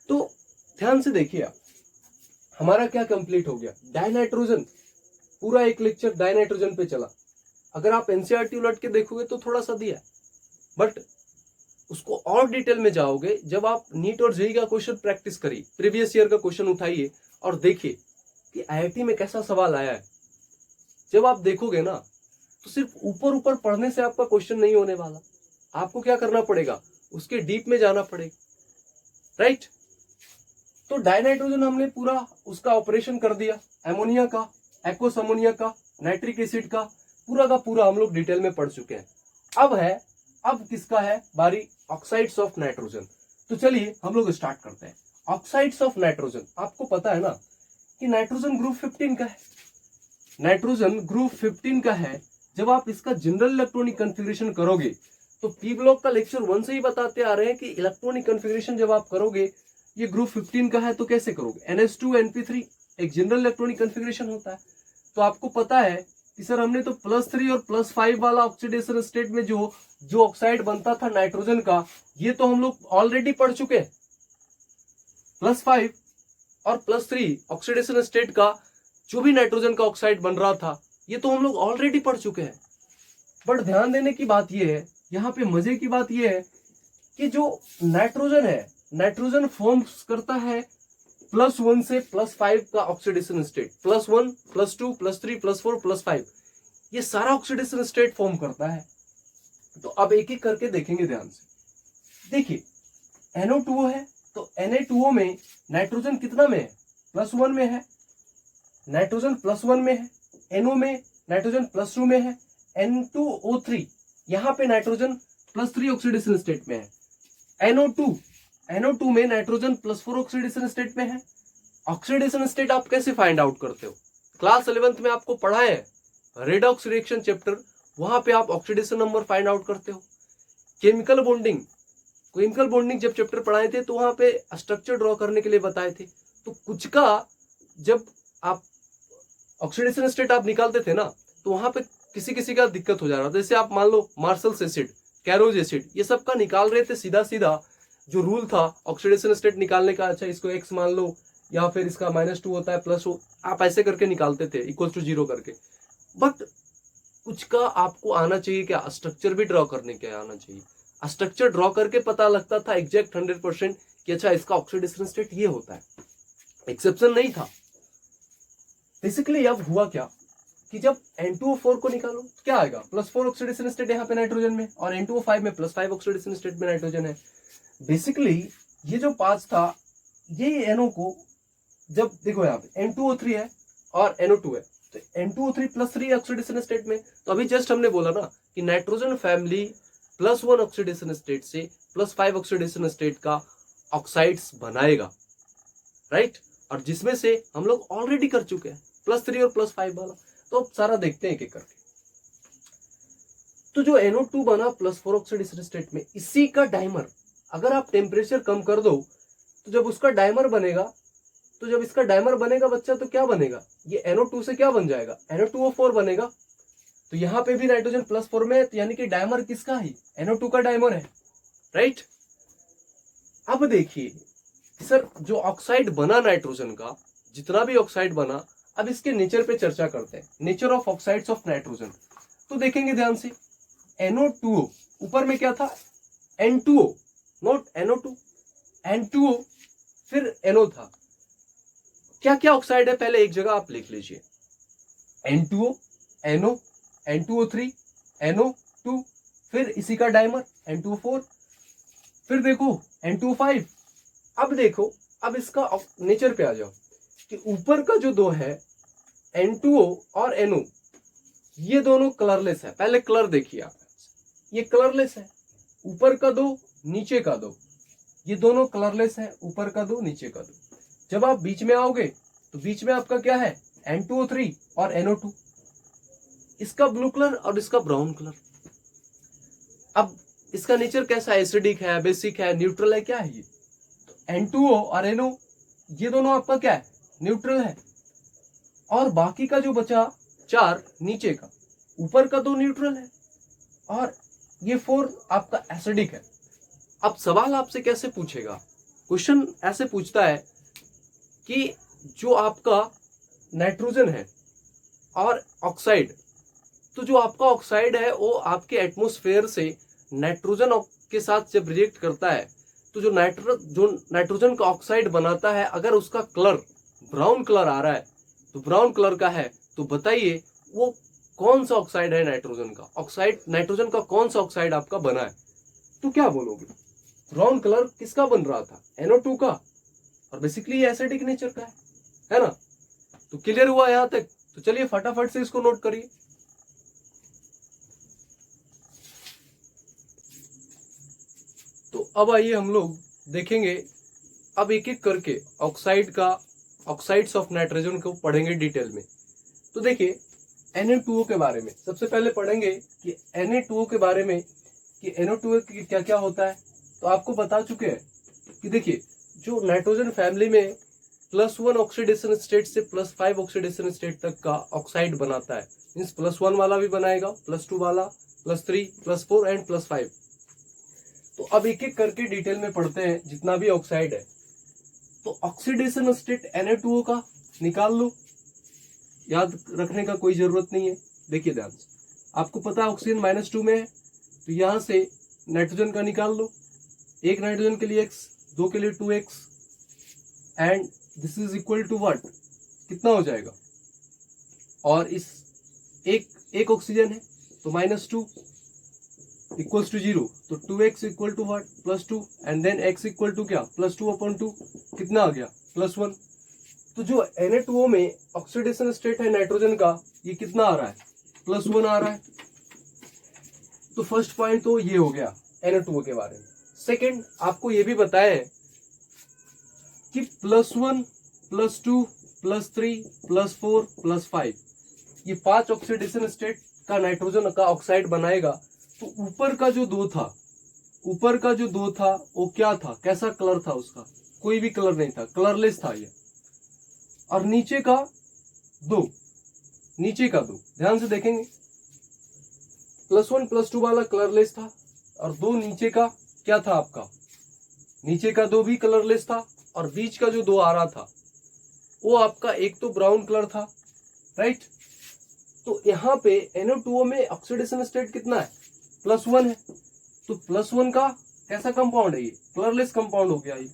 तो ध्यान से देखिए आप, हमारा क्या कंप्लीट हो गया, डाइनाइट्रोजन, पूरा एक लेक्चर डाइनाइट्रोजन पे चला। अगर आप एनसीईआरटी उलट के देखोगे तो थोड़ा सा दिया, बट उसको और डिटेल में जाओगे जब आप नीट और जेईई का क्वेश्चन प्रैक्टिस करिए, प्रीवियस ईयर का क्वेश्चन उठाइए और देखिए कि आईआईटी में कैसा सवाल आया है। जब आप देखोगे ना तो सिर्फ ऊपर ऊपर पढ़ने से आपका क्वेश्चन नहीं होने वाला, आपको क्या करना पड़ेगा, उसके डीप में जाना पड़ेगा, राइट। तो डाइनाइट्रोजन हमने पूरा उसका ऑपरेशन कर दिया, एमोनिया का, एक्वस अमोनिया का, नाइट्रिक एसिड का पूरा हम लोग डिटेल में पढ़ चुके हैं। अब किसका है बारी, ऑक्साइड्स ऑफ नाइट्रोजन। तो चलिए हम लोग स्टार्ट करते हैं। ऑक्साइड्स ऑफ नाइट्रोजन, आपको पता है ना कि नाइट्रोजन ग्रुप 15 का है, नाइट्रोजन ग्रुप 15 का है। जब आप इसका जनरल इलेक्ट्रॉनिक कॉन्फ़िगरेशन करोगे तो पी ब्लॉक का लेक्चर 1 से ही बताते आ रहे हैं कि इलेक्ट्रॉनिक कॉन्फ़िगरेशन जब आप करोगे, ये ग्रुप 15 का है तो कैसे करोगे, NH2 NP3 एक जनरल इलेक्ट्रॉनिक कॉन्फ़िगरेशन होता है। तो आपको पता है कि सर हमने तो +3 और +5 वाला ऑक्सीडेशन स्टेट में जो ऑक्साइड बनता था नाइट्रोजन का, ये तो हम लोग ऑलरेडी पढ़ चुके हैं। +5 और +3 ऑक्सीडेशन स्टेट का जो भी नाइट्रोजन का ऑक्साइड बन रहा था, ये तो हम लोग ऑलरेडी पढ़ चुके हैं। बट ध्यान देने की बात यह है, यहाँ पे मजे की बात यह है कि जो नाइट्रोजन है, नाइट्रोजन फॉर्म करता है +1 से +5 का ऑक्सीडेशन स्टेट, +1 +2 +3 +4 +5, ये सारा ऑक्सीडेशन स्टेट फॉर्म करता है। तो अब एक एक करके देखेंगे ध्यान से। देखिए NO2 है तो Na2O में नाइट्रोजन कितना में है, +1 में है, नाइट्रोजन +1 में है। NO में नाइट्रोजन +2 में है। N2O3 यहां पे नाइट्रोजन +3 ऑक्सीडेशन स्टेट में है। NO2 में नाइट्रोजन +4 ऑक्सीडेशन स्टेट में है। ऑक्सीडेशन स्टेट आप कैसे फाइंड आउट करते हो, क्लास 11th में आपको पढ़ा है रेडॉक्स रिएक्शन चैप्टर, वहां पे आप ऑक्सीडेशन नंबर फाइंड आउट करते हो। केमिकल बॉन्डिंग जब चैप्टर पढ़ाए थे तो वहां पे स्ट्रक्चर ड्रॉ करने के लिए बताए थे। तो कुछ का जब आप ऑक्सीडेशन स्टेट आप निकालते थे ना, तो वहां पे किसी का दिक्कत हो जा रहा था। जैसे आप मान लो मार्शल्स एसिड, कैरोज एसिड, ये सब का निकाल रहे थे सीधा जो रूल था ऑक्सीडेशन स्टेट निकालने का, अच्छा इसको X मान लो या फिर इसका -2 होता है प्लस हो, आप ऐसे करके निकालते थे =0 करके। बट कुछ का आपको आना चाहिए क्या, स्ट्रक्चर भी ड्रॉ करने के आना चाहिए। स्ट्रक्चर ड्रॉ करके पता लगता था एग्जैक्ट 100% कि अच्छा इसका ऑक्सीडेशन स्टेट ये होता है, एक्सेप्शन नहीं था। बेसिकली अब हुआ क्या कि जब N2O4 को निकालो क्या आएगा, +4 ऑक्सीडेशन स्टेट यहाँ पे नाइट्रोजन में, और N2O5 में +5 ऑक्सीडेशन स्टेट में नाइट्रोजन है। बेसिकली ये जो 5 था, ये NO को जब देखो यहाँ पे N2O3 है और NO2 है, तो N2O3 प्लस 3 ऑक्सीडेशन स्टेट में। तो अभी जस्ट हमने बोला ना कि नाइट्रोजन फैमिली +1 ऑक्सीडेशन स्टेट से +5 ऑक्सीडेशन स्टेट का ऑक्साइड्स बनाएगा, राइट। और जिसमें से हम लोग ऑलरेडी कर चुके हैं +3 और +5 वाला। तो अब सारा देखते हैं एक एक करके। तो जो NO2 बना +4 ऑक्सीडेशन स्टेट में, इसी का डाइमर अगर आप टेम्परेचर कम कर दो तो जब उसका डाइमर बनेगा, तो जब इसका डाइमर बनेगा बच्चा तो क्या बनेगा, ये NO2 से क्या बन जाएगा, NO2O4 बनेगा। तो यहां पे भी नाइट्रोजन +4 में है, तो यानी कि डाइमर किसका है, NO2 का डाइमर है, राइट। अब देखिए सर, जो ऑक्साइड बना नाइट्रोजन का, जितना भी ऑक्साइड बना, अब इसके नेचर पे चर्चा करते हैं, nature of oxides of nitrogen. तो देखेंगे ध्यान से, NO2 ऊपर में क्या था, N2O, नॉट NO2, N2O फिर NO था। क्या क्या ऑक्साइड है पहले एक जगह आप लिख लीजिए, N2O, NO, N2O3, NO2, फिर इसी का डाइमर N2O4, फिर देखो N2O5। अब देखो, अब इसका नेचर पे आ जाओ कि ऊपर का जो दो है N2O और NO, ये दोनों कलरलेस है। पहले कलर देखिए आप, ये कलरलेस है, ऊपर का दो नीचे का दो, ये दोनों कलरलेस है, ऊपर का दो नीचे का दो। जब आप बीच में आओगे तो बीच में आपका क्या है, N2O3 और NO2, इसका ब्लू कलर और इसका ब्राउन कलर। अब इसका नेचर कैसा है, एसिडिक है, बेसिक है, न्यूट्रल है, क्या है ये, तो N2O और NO ये दोनों आपका क्या है, न्यूट्रल है। और बाकी का जो बचा 4 नीचे का, ऊपर का 2 न्यूट्रल है और ये 4 आपका एसिडिक है। अब सवाल आपसे कैसे पूछेगा, क्वेश्चन ऐसे पूछता है कि जो आपका नाइट्रोजन है और ऑक्साइड, तो जो आपका ऑक्साइड है वो आपके एटमॉस्फेयर से नाइट्रोजन के साथ जब रिएक्ट करता है, तो जो नाइट्रोजन का ऑक्साइड बनाता है, अगर उसका कलर ब्राउन कलर आ रहा है, तो ब्राउन कलर का है, तो बताइए वो कौन सा ऑक्साइड है नाइट्रोजन का, ऑक्साइड नाइट्रोजन का कौन सा ऑक्साइड आपका बना है। तो क्या बोलोगे, ब्राउन कलर किसका बन रहा था, NO2 का, और बेसिकली ये एसिडिक नेचर का है ना। तो क्लियर हुआ यहां तक। तो चलिए फटाफट से इसको नोट करिए। तो अब आइए हम लोग देखेंगे, अब एक एक करके ऑक्साइड्स ऑफ नाइट्रोजन को पढ़ेंगे डिटेल में। तो देखिए Na2O के बारे में सबसे पहले पढ़ेंगे कि Na2O के बारे में कि NO2 क्या क्या होता है। तो आपको बता चुके हैं कि देखिए, जो नाइट्रोजन फैमिली में +1 ऑक्सीडेशन स्टेट से +5 ऑक्सीडेशन स्टेट तक का ऑक्साइड बनाता है, मींस +1 वाला भी बनाएगा, +2 वाला, +3, +4 एंड +5। तो अब एक एक करके डिटेल में पढ़ते हैं जितना भी ऑक्साइड है। तो ऑक्सीडेशन स्टेट Na2O का निकाल लो, याद रखने का कोई जरूरत नहीं है। देखिए ध्यान से, आपको पता है ऑक्सीजन -2 में है, तो यहां से नाइट्रोजन का निकाल लो, एक नाइट्रोजन के लिए x, 2 के लिए 2x, and this is equal to what, कितना हो जाएगा, और इस एक ऑक्सीजन है तो -2 इक्वल्स टू 0, तो 2x equal to what, +2, and then x equal to क्या, +2/2, कितना आ गया, +1। तो जो Na2O में ऑक्सीडेशन स्टेट है नाइट्रोजन का, ये कितना आ रहा है, +1 आ रहा है। तो फर्स्ट पॉइंट तो ये हो गया Na2O के बारे में। सेकंड, आपको ये भी बताया है कि +1, +2, +3, +4, +5 ये 5 ऑक्सीडेशन स्टेट का नाइट्रोजन का ऑक्साइड बनाएगा। तो ऊपर का जो दो था वो क्या था, कैसा कलर था उसका, कोई भी कलर नहीं था, कलरलेस था ये। और नीचे का दो ध्यान से देखेंगे, +1 +2 वाला कलरलेस था, और दो नीचे का क्या था आपका, नीचे का दो भी कलरलेस था, और बीच का जो दो आ रहा था वो आपका एक तो ब्राउन कलर था, राइट। तो यहाँ पे NO2O में ऑक्सीडेशन स्टेट कितना है, +1 है। तो +1 का कैसा कंपाउंड है, ये कलरलेस कंपाउंड हो गया ये।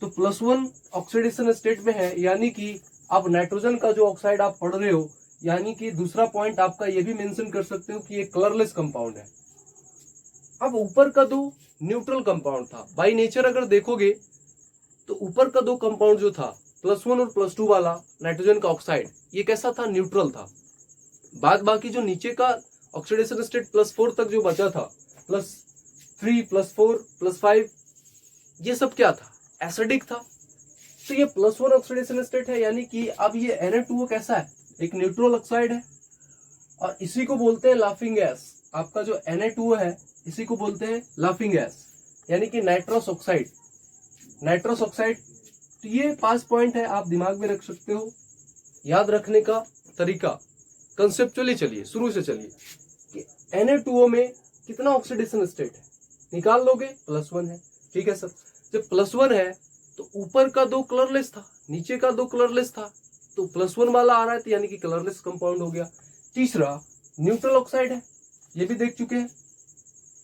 तो +1 ऑक्सीडेशन स्टेट में है, यानी कि अब नाइट्रोजन का जो ऑक्साइड आप पढ़ रहे हो, यानी कि दूसरा पॉइंट आपका ये भी मेंशन कर सकते हो कि ये कलरलेस कंपाउंड है। अब ऊपर का दो न्यूट्रल कंपाउंड था, बाय नेचर अगर देखोगे तो ऊपर का दो कंपाउंड जो था +1 और +2 वाला नाइट्रोजन का ऑक्साइड ये कैसा था, न्यूट्रल था। बाद बाकी जो नीचे का ऑक्सीडेशन स्टेट +4 तक जो बचा था, +3 +4 +5, ये सब क्या था, एसिडिक था। तो ये +1 ऑक्सीडेशन स्टेट है, यानी कि अब ये Na2O कैसा है, एक न्यूट्रल ऑक्साइड है और इसी को बोलते हैं लाफिंग गैस। आपका जो Na2O है इसी को बोलते हैं लाफिंग गैस, यानी कि नाइट्रस ऑक्साइड। नाइट्रस ऑक्साइड, तो ये 5 पॉइंट है, आप दिमाग में रख सकते हो। याद रखने का तरीका कंसेप्चुअली चलिए, शुरू से चलिए कि Na2O में कितना ऑक्सीडेशन स्टेट है, निकाल लोगे, +1 है। ठीक है सर, जब +1 है तो ऊपर का 2 कलरलेस था, नीचे का 2 कलरलेस था, तो +1 वाला आ रहा है, तो यानी कि कलरलेस कंपाउंड हो गया। तीसरा न्यूट्रल ऑक्साइड है, ये भी देख चुके हैं,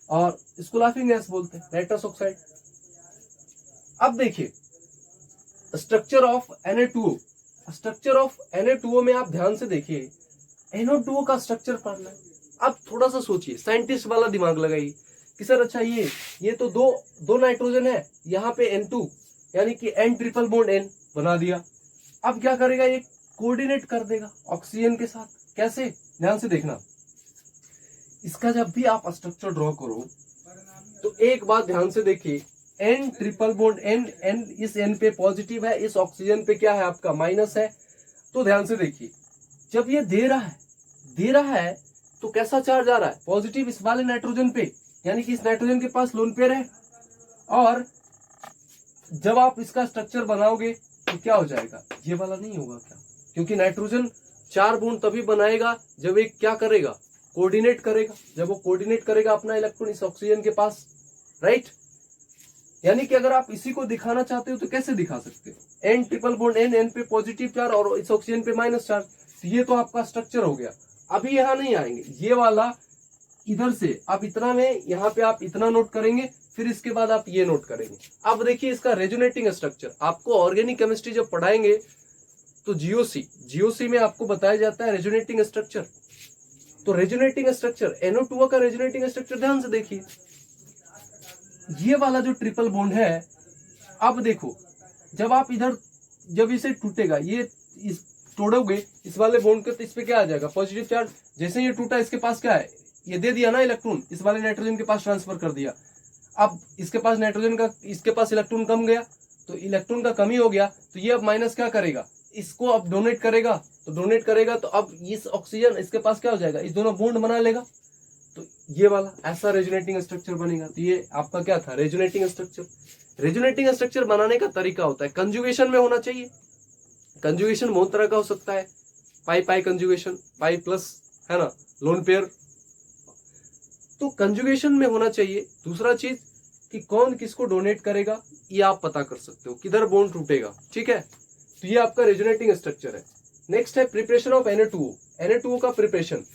और इसको लाफिंग गैस बोलते हैं, नाइट्रस ऑक्साइड। अब देखिए structure of Na2O। Structure of Na2O में आप ध्यान से देखिए, NO2O का स्ट्रक्चर पढ़ना है। अब थोड़ा सा सोचिए, साइंटिस्ट वाला दिमाग लगाइए कि सर अच्छा ये तो दो नाइट्रोजन है, यहाँ पे N2 यानी कि N ट्रिपल बॉन्ड N बना दिया। अब क्या करेगा, ये कोऑर्डिनेट कर देगा ऑक्सीजन के साथ। कैसे, ध्यान से देखना। इसका जब भी आप स्ट्रक्चर ड्रॉ करो तो एक बात ध्यान से देखिए, N ट्रिपल बॉन्ड N इस N पे पॉजिटिव है, इस ऑक्सीजन पे क्या है आपका माइनस है। तो ध्यान से देखिए, जब ये दे रहा है तो कैसा चार्ज आ रहा है, पॉजिटिव इस वाले नाइट्रोजन पे, यानी कि इस नाइट्रोजन के पास लोन पेयर है। और जब आप इसका स्ट्रक्चर बनाओगे तो क्या हो जाएगा, ये वाला नहीं होगा क्या, क्योंकि नाइट्रोजन 4 बॉन्ड तभी बनाएगा जब एक क्या करेगा, कोऑर्डिनेट करेगा। जब वो कोऑर्डिनेट करेगा अपना इलेक्ट्रॉन इस ऑक्सीजन के पास, राइट। यानी कि अगर आप इसी को दिखाना चाहते हो तो कैसे दिखा सकते हो, N ट्रिपल बॉन्ड N पे पॉजिटिव चार्ज और इस ऑक्सीजन पे माइनस चार्ज। तो ये तो आपका स्ट्रक्चर हो गया। अभी यहां नहीं आएंगे, ये वाला इधर से आप इतना में, यहाँ पे आप इतना नोट करेंगे, फिर इसके बाद आप ये नोट करेंगे। अब देखिए इसका रेजोनेटिंग स्ट्रक्चर, आपको ऑर्गेनिक केमिस्ट्री जब पढ़ाएंगे तो जीओसी में आपको बताया जाता है रेजोनेटिंग स्ट्रक्चर। तो रेजोनेटिंग स्ट्रक्चर, NO2O का रेजोनेटिंग स्ट्रक्चर ध्यान से देखिए, ये वाला जो ट्रिपल बॉन्ड है, अब देखो जब आप इधर, जब इसे टूटेगा, ये इस तोड़ोगे इस वाले बॉन्ड के, तो इस पे क्या आ जाएगा, पॉजिटिव चार्ज। जैसे ये टूटा, इसके पास क्या है, ये दे दिया ना इलेक्ट्रॉन, इस वाले नाइट्रोजन के पास ट्रांसफर कर दिया। अब इसके पास नाइट्रोजन का, इसके पास इलेक्ट्रॉन कम गया, तो इलेक्ट्रॉन का कमी हो गया, तो ये अब माइनस क्या करेगा, इसको अब डोनेट करेगा। तो अब इस ऑक्सीजन इसके पास क्या हो जाएगा, इस दोनों बॉन्ड बना लेगा, तो ये वाला ऐसा रेजोनेटिंग स्ट्रक्चर बनेगा। तो ये आपका क्या था, रेजोनेटिंग स्ट्रक्चर। रेजोनेटिंग स्ट्रक्चर बनाने का तरीका होता है, कंजुगेशन में होना चाहिए। कंजुगेशन बहुत तरह का हो सकता है, पाई कंजुगेशन, पाई प्लस, है ना, लोन पेयर। तो कंजुगेशन में होना चाहिए। दूसरा चीज कि कौन किसको डोनेट करेगा, ये आप पता कर सकते हो, किधर बॉन्ड टूटेगा। ठीक है, तो ये आपका रेजोनेटिंग स्ट्रक्चर है। नेक्स्ट है प्रिपरेशन ऑफ Na2O का प्रिपरेशन।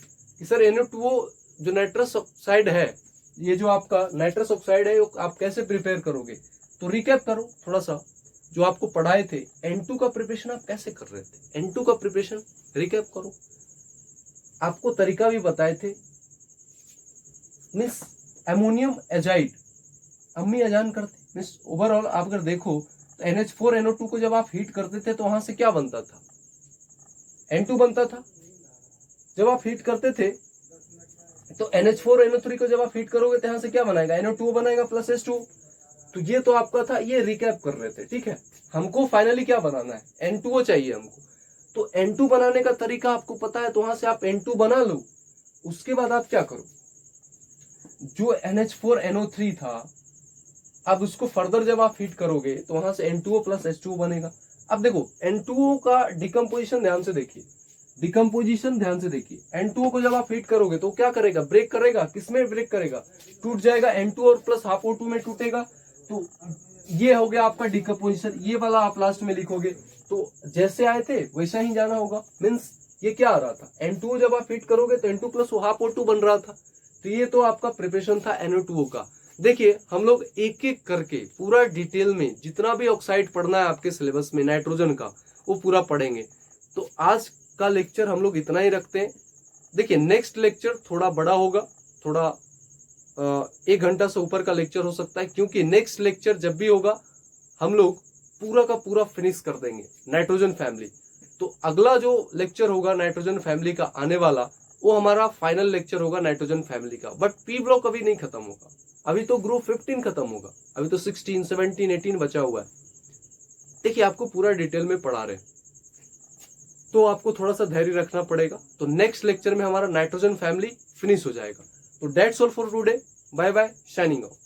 कि सर Na2O जो नाइट्रस ऑक्साइड है, ये जो आपका नाइट्रस ऑक्साइड है, आप कैसे प्रिपेयर करोगे। तो रिकैप करो थोड़ा सा जो आपको पढ़ाए थे, N2 का प्रिपरेशन आप कैसे कर रहे थे, N2 का प्रिपरेशन रिकैप करो। आपको तरीका भी बताए थे, मीन्स एमोनियम एजाइड, अम्मी अजान करते, मीन्स ओवरऑल आप अगर देखो तो NH4NO2 को जब आप हीट करते थे तो वहां से क्या बनता था, N2 बनता था। जब आप हीट करते थे तो NH4NO3 को जब आप हीट करोगे तो यहां से क्या बनाएगा, NO2 बनाएगा प्लस H2। तो ये तो आपका था, ये रिकैप कर रहे थे। ठीक है, हमको फाइनली क्या बनाना है, N2O चाहिए हमको। तो N2 बनाने का तरीका आपको पता है, तो वहां से आप N2 बना लो। उसके बाद आप क्या करो, जो NH4NO3 था, अब उसको फर्दर जब आप हीट करोगे तो वहां से N2O प्लस H2O बनेगा। अब देखो N2O का डिकम्पोजिशन ध्यान से देखिए, N2O को जब आप हीट करोगे तो क्या करेगा, ब्रेक करेगा। किसमें ब्रेक करेगा, टूट जाएगा, N2 और प्लस हाफ O2 में टूटेगा। तो ये हो गया आपका डिकम्पोजिशन, ये वाला आप लास्ट में लिखोगे। तो जैसे आए थे वैसा ही जाना होगा। मीन्स ये क्या आ रहा था, N2O जब आप हीट करोगे तो N2 प्लस हाफ O2 बन रहा था। तो ये तो आपका प्रिपरेशन था NO2O का। देखिए हम लोग एक एक करके पूरा डिटेल में जितना भी ऑक्साइड पढ़ना है आपके सिलेबस में नाइट्रोजन का, वो पूरा पढ़ेंगे। तो आज का लेक्चर हम लोग इतना ही रखते हैं। देखिए नेक्स्ट लेक्चर थोड़ा बड़ा होगा, थोड़ा 1 घंटा से ऊपर का लेक्चर हो सकता है, क्योंकि नेक्स्ट लेक्चर जब भी होगा हम लोग पूरा का पूरा फिनिश कर देंगे नाइट्रोजन फैमिली। तो अगला जो लेक्चर होगा नाइट्रोजन फैमिली का आने वाला, वो हमारा फाइनल लेक्चर होगा नाइट्रोजन फैमिली का। बट पी ब्लॉक अभी नहीं खत्म होगा, अभी तो ग्रुप 15 खत्म होगा, अभी तो 16, 17, 18 बचा हुआ है। देखिए आपको पूरा डिटेल में पढ़ा रहे, तो आपको थोड़ा सा धैर्य रखना पड़ेगा। तो नेक्स्ट लेक्चर में हमारा नाइट्रोजन फैमिली फिनिश हो जाएगा। तो that's all for today, bye bye, signing of.